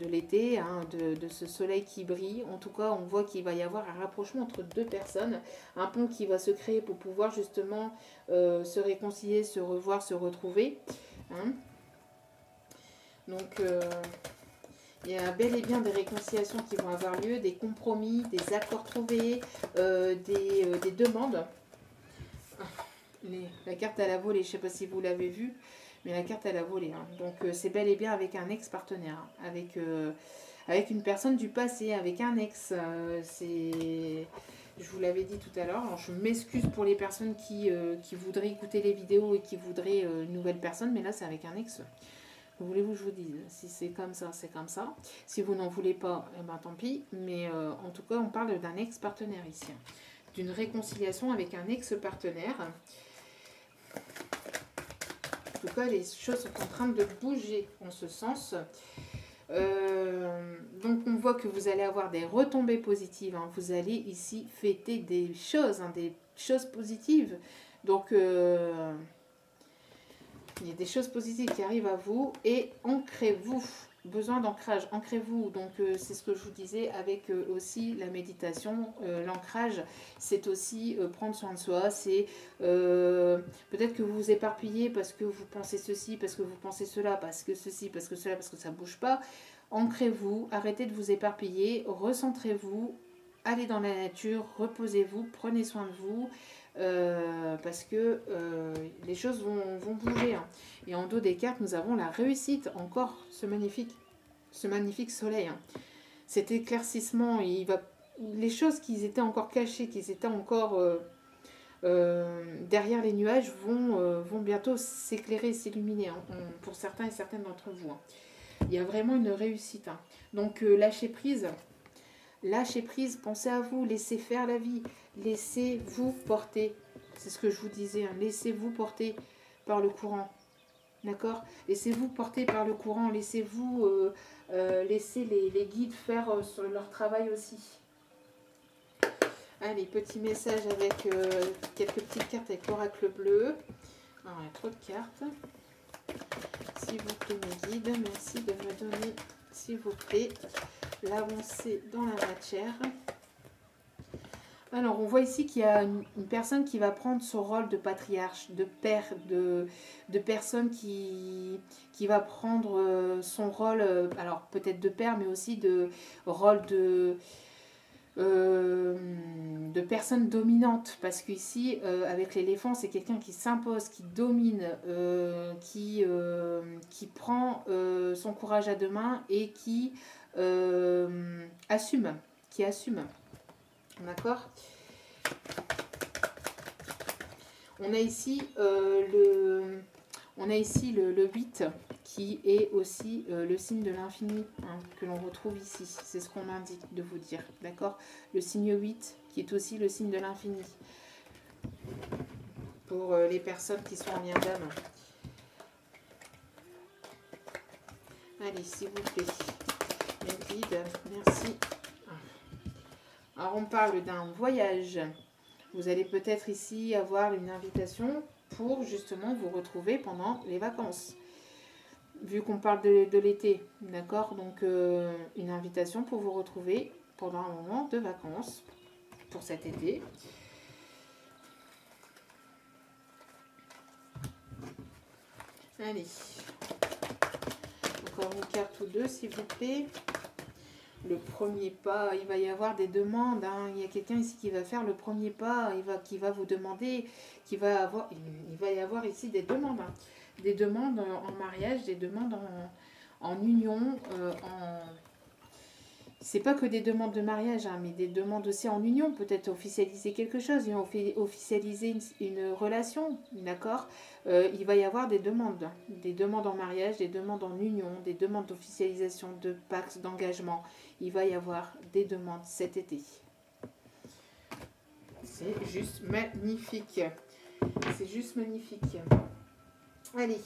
l'été, de ce soleil qui brille. En tout cas, on voit qu'il va y avoir un rapprochement entre deux personnes. Un pont qui va se créer pour pouvoir justement se réconcilier, se revoir, se retrouver. Donc, il y a bel et bien des réconciliations qui vont avoir lieu, des compromis, des accords trouvés, des demandes. La carte à la volée, je ne sais pas si vous l'avez vue, mais la carte à la volée. Donc c'est bel et bien avec un ex-partenaire, avec une personne du passé, avec un ex. Je vous l'avais dit tout à l'heure. Alors, je m'excuse pour les personnes qui voudraient écouter les vidéos et qui voudraient une nouvelle personne, mais là, c'est avec un ex. Voulez-vous que je vous dise? Si c'est comme ça, c'est comme ça. Si vous n'en voulez pas, eh ben, tant pis. Mais en tout cas, on parle d'un ex-partenaire ici. D'une réconciliation avec un ex-partenaire. En tout cas, les choses sont en train de bouger en ce sens. Donc, on voit que vous allez avoir des retombées positives. Hein. Vous allez ici fêter des choses positives. Donc, il y a des choses positives qui arrivent à vous et ancrez-vous. Besoin d'ancrage, ancrez-vous. Donc, c'est ce que je vous disais avec aussi la méditation. L'ancrage, c'est aussi prendre soin de soi. C'est peut-être que vous vous éparpillez parce que vous pensez ceci, parce que vous pensez cela, parce que ceci, parce que cela, parce que ça ne bouge pas. Ancrez-vous, arrêtez de vous éparpiller, recentrez-vous, allez dans la nature, reposez-vous, prenez soin de vous. Parce que les choses vont bouger. Hein. Et en dos des cartes, nous avons la réussite. Encore ce magnifique soleil. Hein. Cet éclaircissement, les choses qui étaient encore cachées, qui étaient encore derrière les nuages, vont bientôt s'éclairer, s'illuminer. Hein, pour certains et certaines d'entre vous. Hein. Il y a vraiment une réussite. Hein. Donc lâchez prise. Lâchez prise, pensez à vous, laissez faire la vie, laissez-vous porter. C'est ce que je vous disais, hein. Laissez-vous porter par le courant. D'accord? Laissez-vous porter par le courant, laissez-vous laissez les guides faire leur travail aussi. Allez, petit message avec quelques petites cartes avec l'oracle bleu. Alors, il y a trop de cartes. S'il vous plaît, mes guides, merci de me donner, s'il vous plaît, l'avancée dans la matière. Alors, on voit ici qu'il y a une personne qui va prendre son rôle de patriarche, de père, de personne qui va prendre son rôle, alors peut-être de père, mais aussi de rôle de personne dominante. Parce qu'ici, avec l'éléphant, c'est quelqu'un qui s'impose, qui domine, qui prend son courage à deux mains et qui assume. D'accord? On a ici le 8 qui est aussi le signe de l'infini, hein, que l'on retrouve ici. C'est ce qu'on m'indique de vous dire. D'accord? Le signe 8 qui est aussi le signe de l'infini. Pour les personnes qui sont en lien d'âme. Allez, s'il vous plaît. Mes guides, merci. Alors, on parle d'un voyage. Vous allez peut-être ici avoir une invitation pour justement vous retrouver pendant les vacances. Vu qu'on parle de l'été, d'accord? Donc, une invitation pour vous retrouver pendant un moment de vacances pour cet été. Allez. Encore une carte ou deux, s'il vous plaît. Le premier pas, il va y avoir des demandes. Hein. Il y a quelqu'un ici qui va faire le premier pas, qui va vous demander, il va y avoir ici des demandes. Hein. Des demandes en mariage, des demandes en union, c'est pas que des demandes de mariage, hein, mais des demandes aussi en union, peut-être officialiser quelque chose, officialiser une relation, d'accord? Il va y avoir des demandes en mariage, des demandes en union, des demandes d'officialisation, de pacte, d'engagement. Il va y avoir des demandes cet été. C'est juste magnifique. C'est juste magnifique. Allez,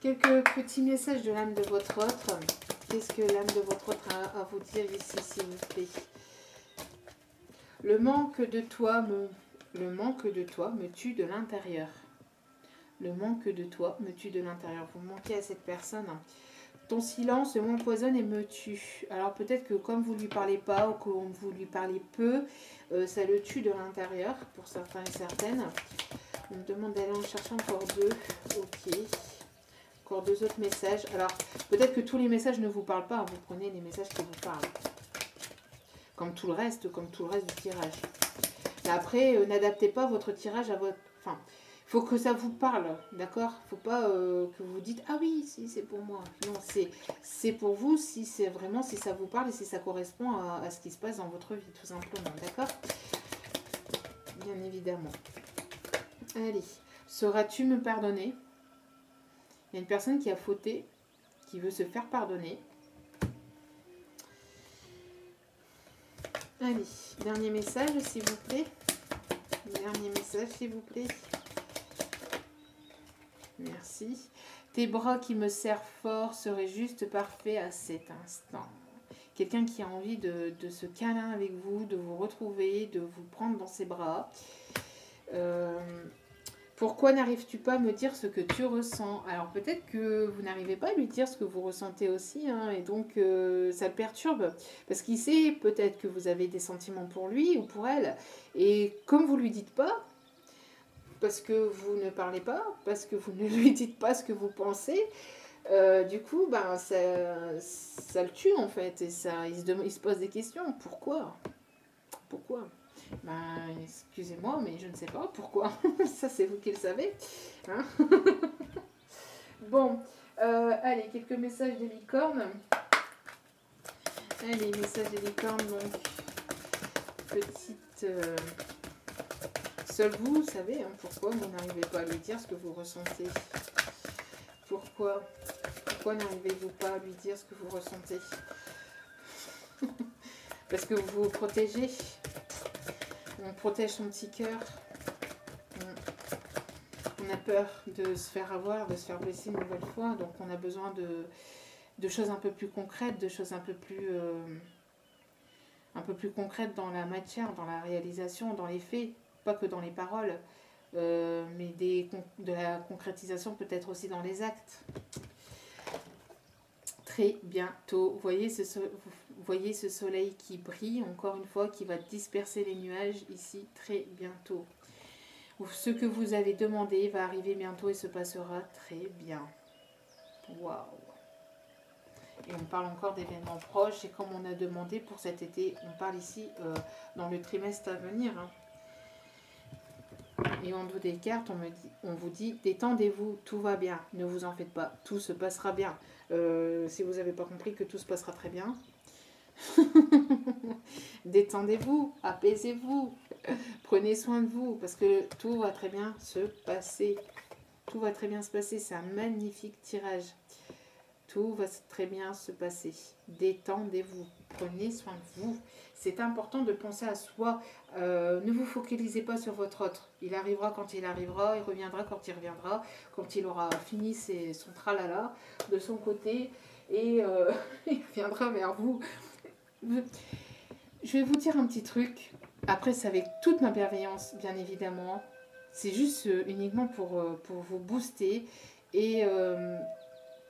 quelques petits messages de l'âme de votre autre. Qu'est-ce que l'âme de votre autre a à vous dire ici, s'il vous plaît? Le manque de toi me tue de l'intérieur. Le manque de toi me tue de l'intérieur. Vous manquez à cette personne. Ton silence m'empoisonne et me tue. Alors peut-être que comme vous ne lui parlez pas ou que vous lui parlez peu, ça le tue de l'intérieur pour certains et certaines. On me demande d'aller en chercher encore deux. Ok. Encore deux autres messages. Alors peut-être que tous les messages ne vous parlent pas. Vous prenez les messages qui vous parlent. Comme tout le reste du tirage. Mais après, n'adaptez pas votre tirage à votre... Enfin, il faut que ça vous parle, d'accord? Il ne faut pas que vous dites « Ah oui, si, c'est pour moi ». Non, c'est pour vous si c'est vraiment, si ça vous parle et si ça correspond à ce qui se passe dans votre vie, tout simplement, d'accord? évidemment. Allez, sauras-tu me pardonner? Il y a une personne qui a fauté, qui veut se faire pardonner. Allez, dernier message, s'il vous plaît. Dernier message, s'il vous plaît. Merci. Tes bras qui me serrent fort seraient juste parfaits à cet instant. Quelqu'un qui a envie de se câlin avec vous, de vous retrouver, de vous prendre dans ses bras. Pourquoi n'arrives-tu pas à me dire ce que tu ressens? Alors peut-être que vous n'arrivez pas à lui dire ce que vous ressentez aussi, hein, et donc ça le perturbe. Parce qu'il sait peut-être que vous avez des sentiments pour lui ou pour elle. Et comme vous ne lui dites pas, parce que vous ne parlez pas, parce que vous ne lui dites pas ce que vous pensez, du coup, ben, ça le tue en fait. Et ça, il se pose des questions. Pourquoi? Pourquoi? Ben, excusez-moi, mais je ne sais pas pourquoi. Ça, c'est vous qui le savez. Hein. Bon, allez, quelques messages des licornes. Allez, messages des licornes, donc, petite... Seul vous savez, hein, pourquoi vous n'arrivez pas à lui dire ce que vous ressentez. Pourquoi n'arrivez-vous pas à lui dire ce que vous ressentez? Parce que vous vous protégez. On protège son petit cœur. On a peur de se faire avoir, de se faire blesser une nouvelle fois. Donc on a besoin de choses un peu plus concrètes, de choses un peu plus concrètes dans la matière, dans la réalisation, dans les faits. Pas que dans les paroles, mais de la concrétisation peut-être aussi dans les actes. Très bientôt, vous voyez ce soleil qui brille, encore une fois, qui va disperser les nuages ici, très bientôt. Ce que vous avez demandé va arriver bientôt et se passera très bien. Waouh! Et on parle encore d'événements proches, et comme on a demandé pour cet été, on parle ici dans le trimestre à venir, hein. Et en dessous des cartes, on vous dit, détendez-vous, tout va bien, ne vous en faites pas, tout se passera bien. Si vous n'avez pas compris que tout se passera très bien, détendez-vous, apaisez-vous, prenez soin de vous, parce que tout va très bien se passer. Tout va très bien se passer, c'est un magnifique tirage. Tout va très bien se passer. Détendez-vous, prenez soin de vous. C'est important de penser à soi. Ne vous focalisez pas sur votre autre. Il arrivera quand il arrivera, il reviendra quand il reviendra, quand il aura fini son tralala de son côté et il reviendra vers vous. Je vais vous dire un petit truc. Après, c'est avec toute ma bienveillance, bien évidemment. C'est juste uniquement pour vous booster et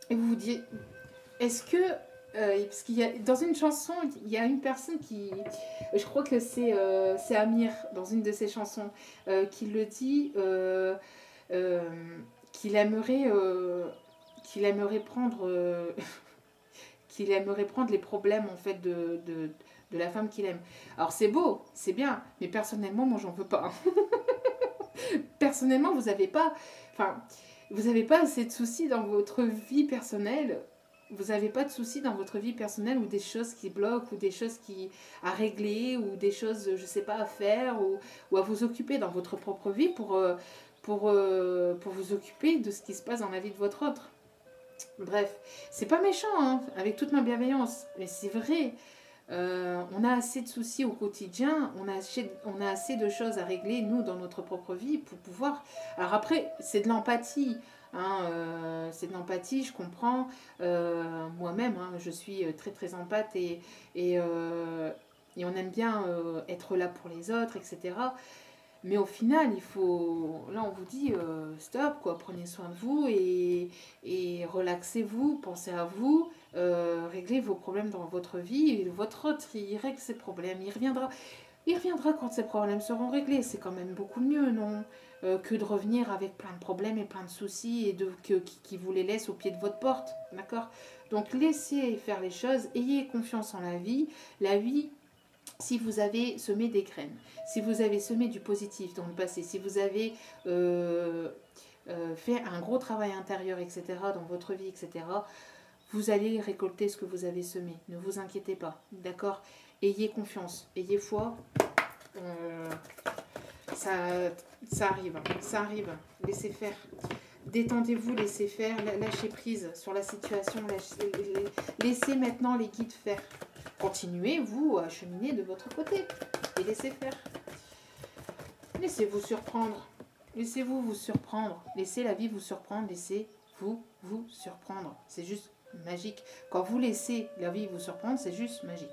vous dire, est-ce que parce qu'il y a, dans une chanson, il y a une personne qui, je crois que c'est Amir, dans une de ses chansons, qui le dit, qu'il aimerait prendre, qu'il aimerait prendre les problèmes en fait de la femme qu'il aime. Alors c'est beau, c'est bien, mais personnellement, moi j'en veux pas. Personnellement, vous n'avez pas assez de soucis dans votre vie personnelle. Vous n'avez pas de soucis dans votre vie personnelle ou des choses qui bloquent ou des choses à régler ou des choses, je ne sais pas, à faire ou à vous occuper dans votre propre vie pour vous occuper de ce qui se passe dans la vie de votre autre. Bref, c'est pas méchant, hein, avec toute ma bienveillance, mais c'est vrai. On a assez de soucis au quotidien, on a assez de choses à régler, nous, dans notre propre vie, pour pouvoir... Alors après, c'est de l'empathie, hein, c'est de l'empathie, je comprends. Moi-même, hein, je suis très très empathe et on aime bien être là pour les autres, etc. Mais au final, là on vous dit, stop, quoi, prenez soin de vous et relaxez-vous, pensez à vous. Réglez vos problèmes dans votre vie et votre autre, il règle ses problèmes, il reviendra quand ses problèmes seront réglés. C'est quand même beaucoup mieux, non, que de revenir avec plein de problèmes et plein de soucis et qui vous les laisse au pied de votre porte, d'accord? Donc laissez faire les choses, ayez confiance en la vie. La vie, si vous avez semé des graines, si vous avez semé du positif dans le passé, si vous avez fait un gros travail intérieur, etc., dans votre vie, etc., vous allez récolter ce que vous avez semé. Ne vous inquiétez pas, d'accord? Ayez confiance, ayez foi. ça arrive, ça arrive. Laissez faire. Détendez-vous, laissez faire, lâchez prise sur la situation. Laissez maintenant les guides faire. Continuez, vous, à cheminer de votre côté. Et laissez faire. Laissez-vous surprendre. Laissez-vous vous surprendre. Laissez la vie vous surprendre. Laissez-vous vous surprendre. C'est juste magique. Quand vous laissez la vie vous surprendre, c'est juste magique.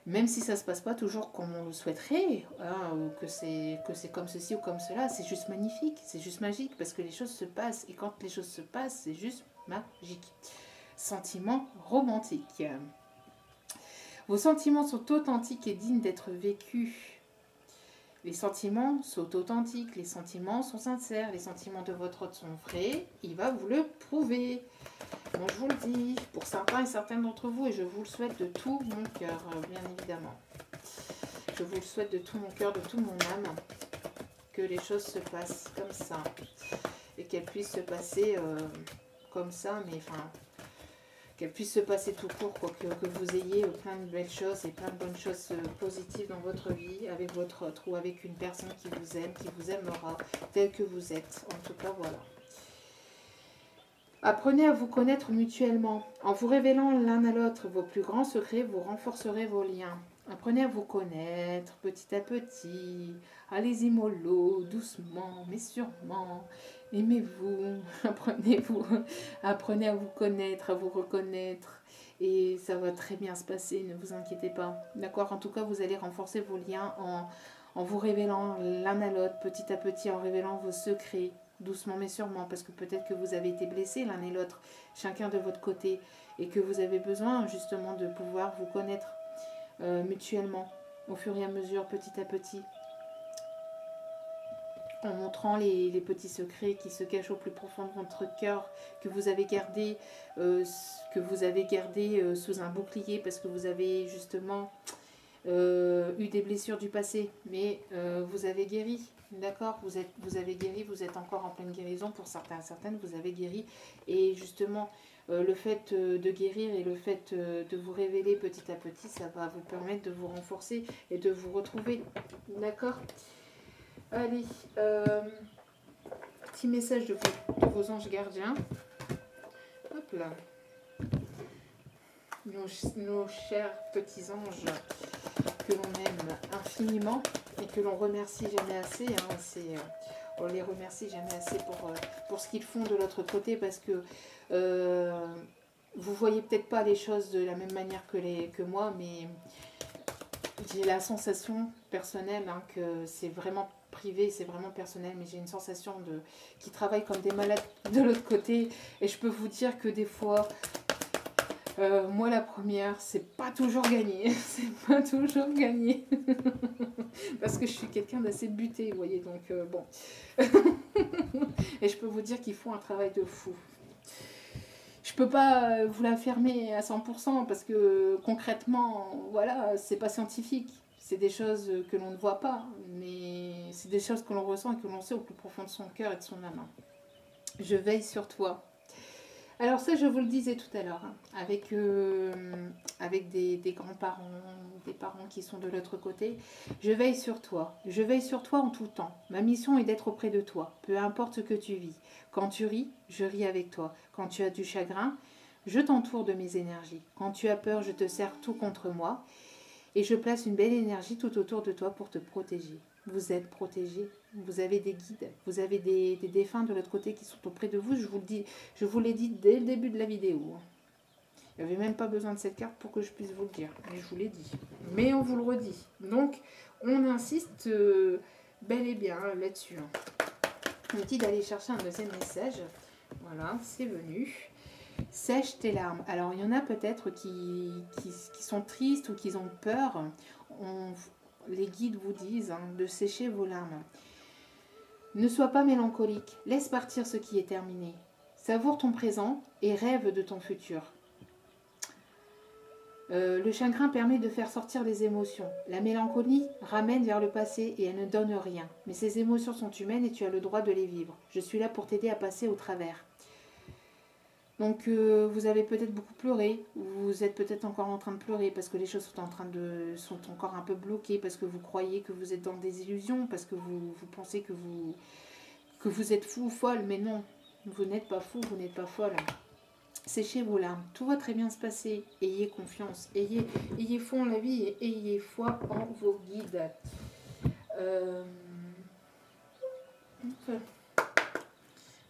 Même si ça ne se passe pas toujours comme on le souhaiterait, hein, ou que c'est comme ceci ou comme cela, c'est juste magnifique, c'est juste magique, parce que les choses se passent, et quand les choses se passent, c'est juste magique. Sentiment romantique. Vos sentiments sont authentiques et dignes d'être vécus. Les sentiments sont authentiques, les sentiments sont sincères, les sentiments de votre hôte sont vrais, il va vous le prouver. Bon, je vous le dis, pour certains et certaines d'entre vous, et je vous le souhaite de tout mon cœur, bien évidemment. Je vous le souhaite de tout mon cœur, de toute mon âme, que les choses se passent comme ça, et qu'elles puissent se passer comme ça, mais enfin, qu'elles puissent se passer tout court, quoi, que vous ayez plein de belles choses et plein de bonnes choses positives dans votre vie, avec votre autre, ou avec une personne qui vous aimera, tel que vous êtes. En tout cas, voilà. Apprenez à vous connaître mutuellement. En vous révélant l'un à l'autre vos plus grands secrets, vous renforcerez vos liens. Apprenez à vous connaître petit à petit. Allez-y mollo, doucement, mais sûrement. Aimez-vous, apprenez à vous connaître, à vous reconnaître. Et ça va très bien se passer, ne vous inquiétez pas. D'accord? En tout cas, vous allez renforcer vos liens en vous révélant l'un à l'autre, petit à petit, en révélant vos secrets. Doucement mais sûrement, parce que peut-être que vous avez été blessés l'un et l'autre, chacun de votre côté, et que vous avez besoin justement de pouvoir vous connaître mutuellement, au fur et à mesure, petit à petit, en montrant les petits secrets qui se cachent au plus profond de votre cœur, que vous avez gardé, sous un bouclier, parce que vous avez justement eu des blessures du passé, mais vous avez guéri. D'accord, vous avez guéri, vous êtes encore en pleine guérison pour certains et certaines, vous avez guéri. Et justement, le fait de guérir et le fait de vous révéler petit à petit, ça va vous permettre de vous renforcer et de vous retrouver. D'accord? Allez, petit message de vos anges gardiens. Hop là. Nos chers petits anges que l'on aime infiniment et que l'on remercie jamais assez. Hein, on les remercie jamais assez pour ce qu'ils font de l'autre côté, parce que vous voyez peut-être pas les choses de la même manière que moi, mais j'ai la sensation personnelle que c'est vraiment privé, c'est vraiment personnel, mais j'ai une sensation qui travaillent comme des malades de l'autre côté, et je peux vous dire que des fois, moi la première, c'est pas toujours gagné, c'est pas toujours gagné, parce que je suis quelqu'un d'assez buté, vous voyez, donc bon, et je peux vous dire qu'ils font un travail de fou. Je peux pas vous l'affirmer à 100%, parce que concrètement, voilà, c'est pas scientifique. C'est des choses que l'on ne voit pas, mais c'est des choses que l'on ressent et que l'on sait au plus profond de son cœur et de son âme. Je veille sur toi. Alors ça, je vous le disais tout à l'heure, hein, avec des grands-parents, des parents qui sont de l'autre côté. Je veille sur toi. Je veille sur toi en tout temps. Ma mission est d'être auprès de toi, peu importe ce que tu vis. Quand tu ris, je ris avec toi. Quand tu as du chagrin, je t'entoure de mes énergies. Quand tu as peur, je te serre tout contre moi. Et je place une belle énergie tout autour de toi pour te protéger. Vous êtes protégé. Vous avez des guides. Vous avez des défunts de l'autre côté qui sont auprès de vous. Je vous l'ai dit dès le début de la vidéo. Il n'y avait même pas besoin de cette carte pour que je puisse vous le dire. Mais je vous l'ai dit. Mais on vous le redit. Donc, on insiste bel et bien là-dessus. On me dit d'aller chercher un deuxième message. Voilà, c'est venu. Sèche tes larmes. Alors, il y en a peut-être qui sont tristes ou qui ont peur. Les guides vous disent de sécher vos larmes. Ne sois pas mélancolique. Laisse partir ce qui est terminé. Savoure ton présent et rêve de ton futur. Le chagrin permet de faire sortir les émotions. La mélancolie ramène vers le passé et elle ne donne rien. Mais ces émotions sont humaines et tu as le droit de les vivre. Je suis là pour t'aider à passer au travers. Donc vous avez peut-être beaucoup pleuré, vous êtes peut-être encore en train de pleurer parce que les choses sont encore un peu bloquées, parce que vous croyez que vous êtes dans des illusions, parce que vous pensez que vous êtes fou ou folle, mais non, vous n'êtes pas fou, vous n'êtes pas folle. Séchez vos larmes, tout va très bien se passer, ayez confiance, ayez foi en la vie et ayez foi en vos guides.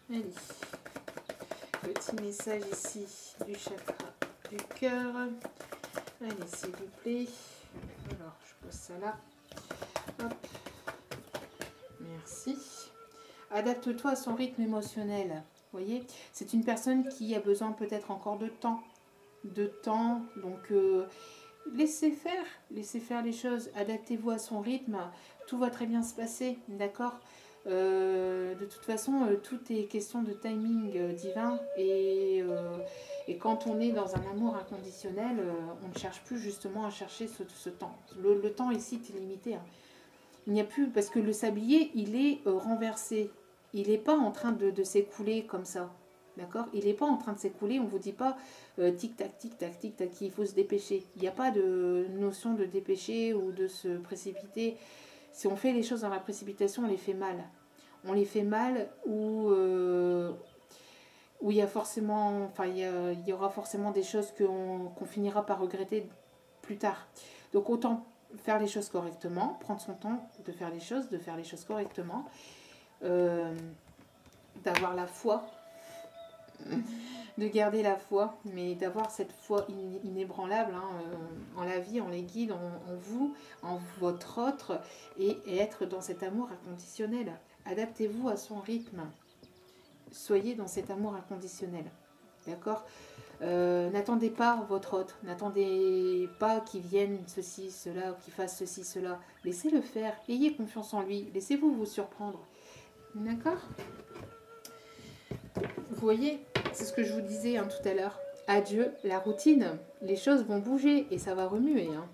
Allez, petit message ici du chakra du cœur. Allez, s'il vous plaît. Alors, je pose ça là. Hop. Merci. Adapte-toi à son rythme émotionnel. Vous voyez, c'est une personne qui a besoin peut-être encore de temps. Donc, laissez faire les choses. Adaptez-vous à son rythme. Tout va très bien se passer, d'accord. De toute façon, tout est question de timing divin. Et quand on est dans un amour inconditionnel, on ne cherche plus justement à chercher ce temps. Le temps ici est limité. Hein. Il n'y a plus, parce que le sablier, il est renversé. Il n'est pas en train de s'écouler comme ça. D'accord. Il n'est pas en train de s'écouler. On ne vous dit pas tic-tac, tic-tac, tic-tac, il faut se dépêcher. Il n'y a pas de notion de dépêcher ou de se précipiter. Si on fait les choses dans la précipitation, on les fait mal. On les fait mal où il y a forcément, il y aura forcément des choses qu'on finira par regretter plus tard. Donc autant faire les choses correctement, prendre son temps de faire les choses correctement, d'avoir la foi, de garder la foi, mais d'avoir cette foi inébranlable en la vie, en les guides, en vous, en votre autre, et être dans cet amour inconditionnel. Adaptez-vous à son rythme. Soyez dans cet amour inconditionnel. D'accord. N'attendez pas votre autre. N'attendez pas qu'il vienne ceci, cela, qu'il fasse ceci, cela. Laissez-le faire. Ayez confiance en lui. Laissez-vous vous surprendre. D'accord. Vous voyez, c'est ce que je vous disais tout à l'heure. Adieu la routine. Les choses vont bouger et ça va remuer. Hein.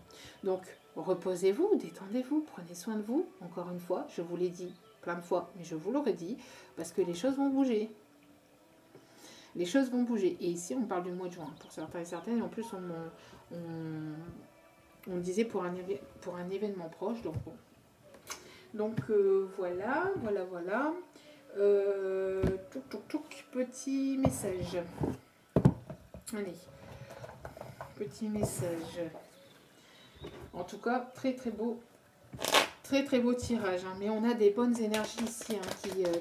Donc, reposez-vous, détendez-vous, prenez soin de vous. Encore une fois, je vous l'ai dit plein de fois, mais je vous l'aurais dit, parce que les choses vont bouger. Les choses vont bouger. Et ici, on parle du mois de juin, pour certains et certaines. Et en plus, on disait pour un événement proche. Donc, bon. Donc, voilà. Petit message. Allez. Petit message. En tout cas, très très beau. Très très beau tirage. Hein. Mais on a des bonnes énergies ici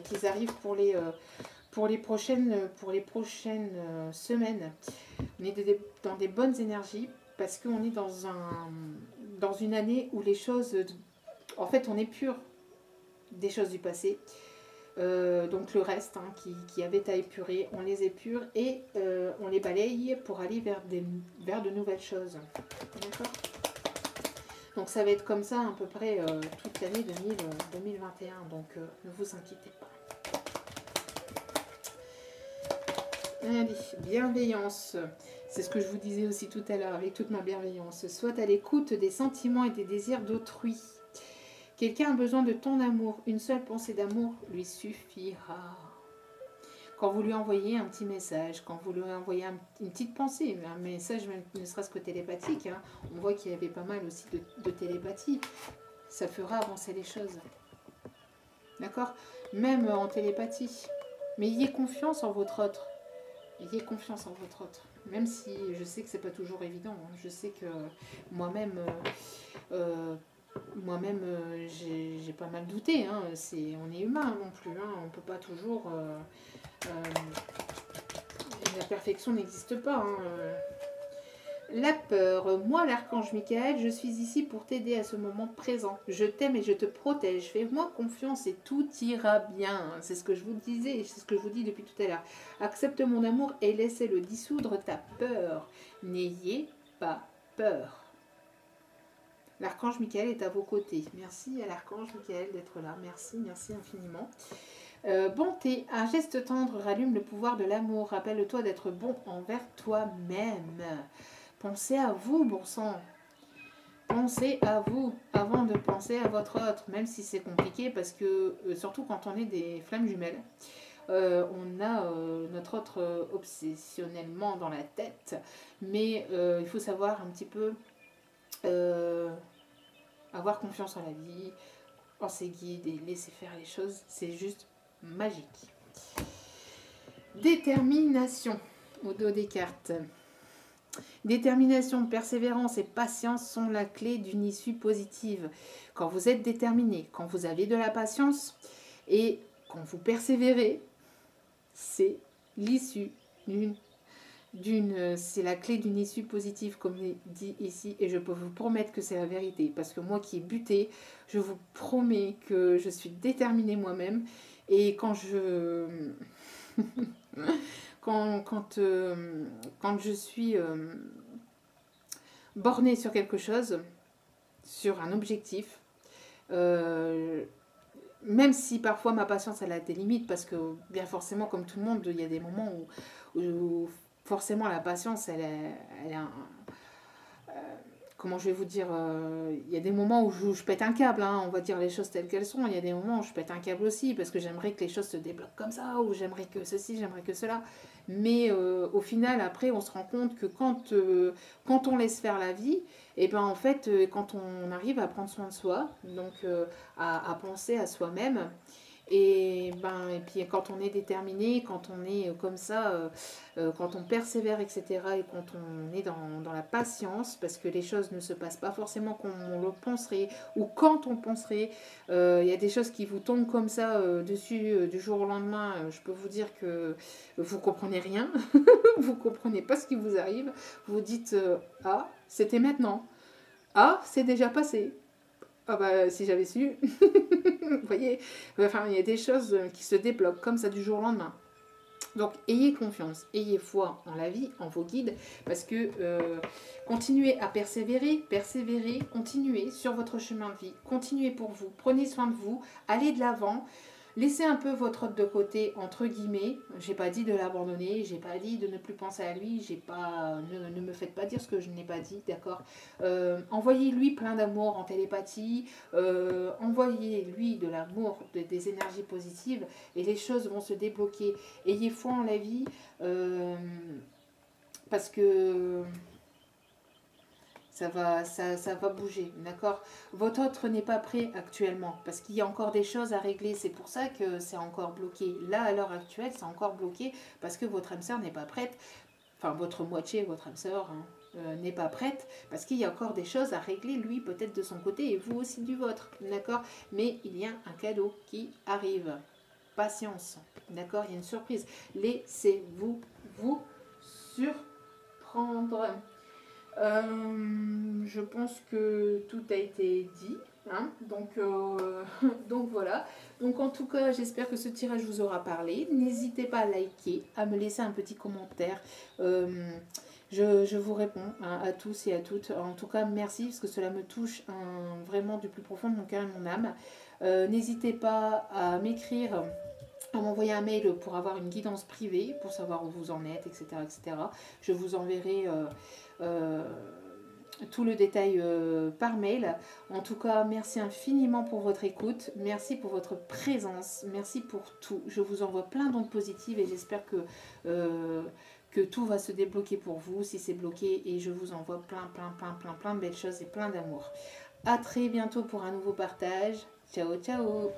qui arrivent pour les prochaines semaines. On est dans des bonnes énergies parce qu'on est dans une année où les choses... En fait, on épure des choses du passé. Donc le reste qui avait à épurer, on les épure et on les balaye pour aller vers de nouvelles choses. D'accord ? Donc ça va être comme ça à peu près toute l'année 2021. Donc ne vous inquiétez pas. Allez, bienveillance. C'est ce que je vous disais aussi tout à l'heure avec toute ma bienveillance. Sois à l'écoute des sentiments et des désirs d'autrui. Quelqu'un a besoin de ton amour. Une seule pensée d'amour lui suffira. Quand vous lui envoyez un petit message, quand vous lui envoyez une petite pensée, un message même ne serait-ce que télépathique, hein, on voit qu'il y avait pas mal aussi de télépathie, ça fera avancer les choses. D'accord ? Même en télépathie. Mais ayez confiance en votre autre. Ayez confiance en votre autre. Même si je sais que c'est pas toujours évident. Hein. Je sais que moi-même, j'ai pas mal douté. Hein. On est humain non plus. Hein. On peut pas toujours... la perfection n'existe pas. Hein. La peur. Moi, l'archange Michael, je suis ici pour t'aider à ce moment présent. Je t'aime et je te protège. Fais-moi confiance et tout ira bien. C'est ce que je vous disais et c'est ce que je vous dis depuis tout à l'heure. Accepte mon amour et laissez-le dissoudre ta peur. N'ayez pas peur. L'archange Michael est à vos côtés. Merci à l'archange Michael d'être là. Merci, merci infiniment. Bonté, un geste tendre rallume le pouvoir de l'amour. Rappelle-toi d'être bon envers toi-même. Pensez à vous, bon sang. Pensez à vous avant de penser à votre autre, même si c'est compliqué parce que, surtout quand on est des flammes jumelles, on a notre autre obsessionnellement dans la tête. Mais il faut savoir un petit peu avoir confiance en la vie, en ses guides et laisser faire les choses. C'est juste magique. Détermination au dos des cartes. Détermination, persévérance et patience sont la clé d'une issue positive. Quand vous êtes déterminé, quand vous avez de la patience et quand vous persévérez, c'est l'issue c'est la clé d'une issue positive, comme dit ici, et je peux vous promettre que c'est la vérité, parce que moi qui ai buté, je vous promets que je suis déterminée moi-même, et quand je quand je suis bornée sur quelque chose, sur un objectif, même si parfois ma patience elle a des limites, parce que bien forcément comme tout le monde il y a des moments où forcément la patience elle a comment je vais vous dire, il y a des moments où je pète un câble, hein, on va dire les choses telles qu'elles sont. Il y a des moments où je pète un câble aussi, parce que j'aimerais que les choses se débloquent comme ça, ou j'aimerais que ceci, j'aimerais que cela. Mais au final, après, on se rend compte que quand on laisse faire la vie, et ben en fait, quand on arrive à prendre soin de soi, donc à penser à soi-même, et puis quand on est déterminé, quand on est comme ça, quand on persévère, etc., et quand on est dans la patience, parce que les choses ne se passent pas forcément comme on le penserait, ou quand on penserait, il y a des choses qui vous tombent comme ça dessus du jour au lendemain, je peux vous dire que vous comprenez rien, vous comprenez pas ce qui vous arrive, vous dites ah, c'était maintenant, ah, c'est déjà passé. Ah bah si j'avais su, vous voyez, enfin il y a des choses qui se débloquent comme ça du jour au lendemain. Donc ayez confiance, ayez foi en la vie, en vos guides, parce que continuez à persévérer, continuez sur votre chemin de vie, continuez pour vous, prenez soin de vous, allez de l'avant. Laissez un peu votre autre de côté, entre guillemets. J'ai pas dit de l'abandonner, j'ai pas dit de ne plus penser à lui, j'ai pas, ne me faites pas dire ce que je n'ai pas dit, d'accord. Envoyez-lui plein d'amour en télépathie, envoyez-lui de l'amour, des énergies positives, et les choses vont se débloquer. Ayez foi en la vie, parce que ça va bouger, d'accord. Votre autre n'est pas prêt actuellement, parce qu'il y a encore des choses à régler. C'est pour ça que c'est encore bloqué. Là, à l'heure actuelle, c'est encore bloqué, parce que votre âme sœur n'est pas prête. Enfin, votre moitié, votre âme sœur, n'est pas prête, parce qu'il y a encore des choses à régler, lui, peut-être de son côté, et vous aussi du vôtre, d'accord. Mais il y a un cadeau qui arrive. Patience, d'accord. Il y a une surprise. Laissez-vous vous surprendre. Je pense que tout a été dit, hein, donc voilà. Donc en tout cas, j'espère que ce tirage vous aura parlé. N'hésitez pas à liker, à me laisser un petit commentaire. Je vous réponds, hein, à tous et à toutes. En tout cas, merci, parce que cela me touche vraiment du plus profond de mon cœur et de mon âme. N'hésitez pas à m'écrire, à m'envoyer un mail pour avoir une guidance privée, pour savoir où vous en êtes, etc. etc. Je vous enverrai tout le détail par mail. En tout cas, merci infiniment pour votre écoute, merci pour votre présence, merci pour tout. Je vous envoie plein d'ondes positives et j'espère que tout va se débloquer pour vous si c'est bloqué, et je vous envoie plein de belles choses et plein d'amour. À très bientôt pour un nouveau partage. Ciao, ciao!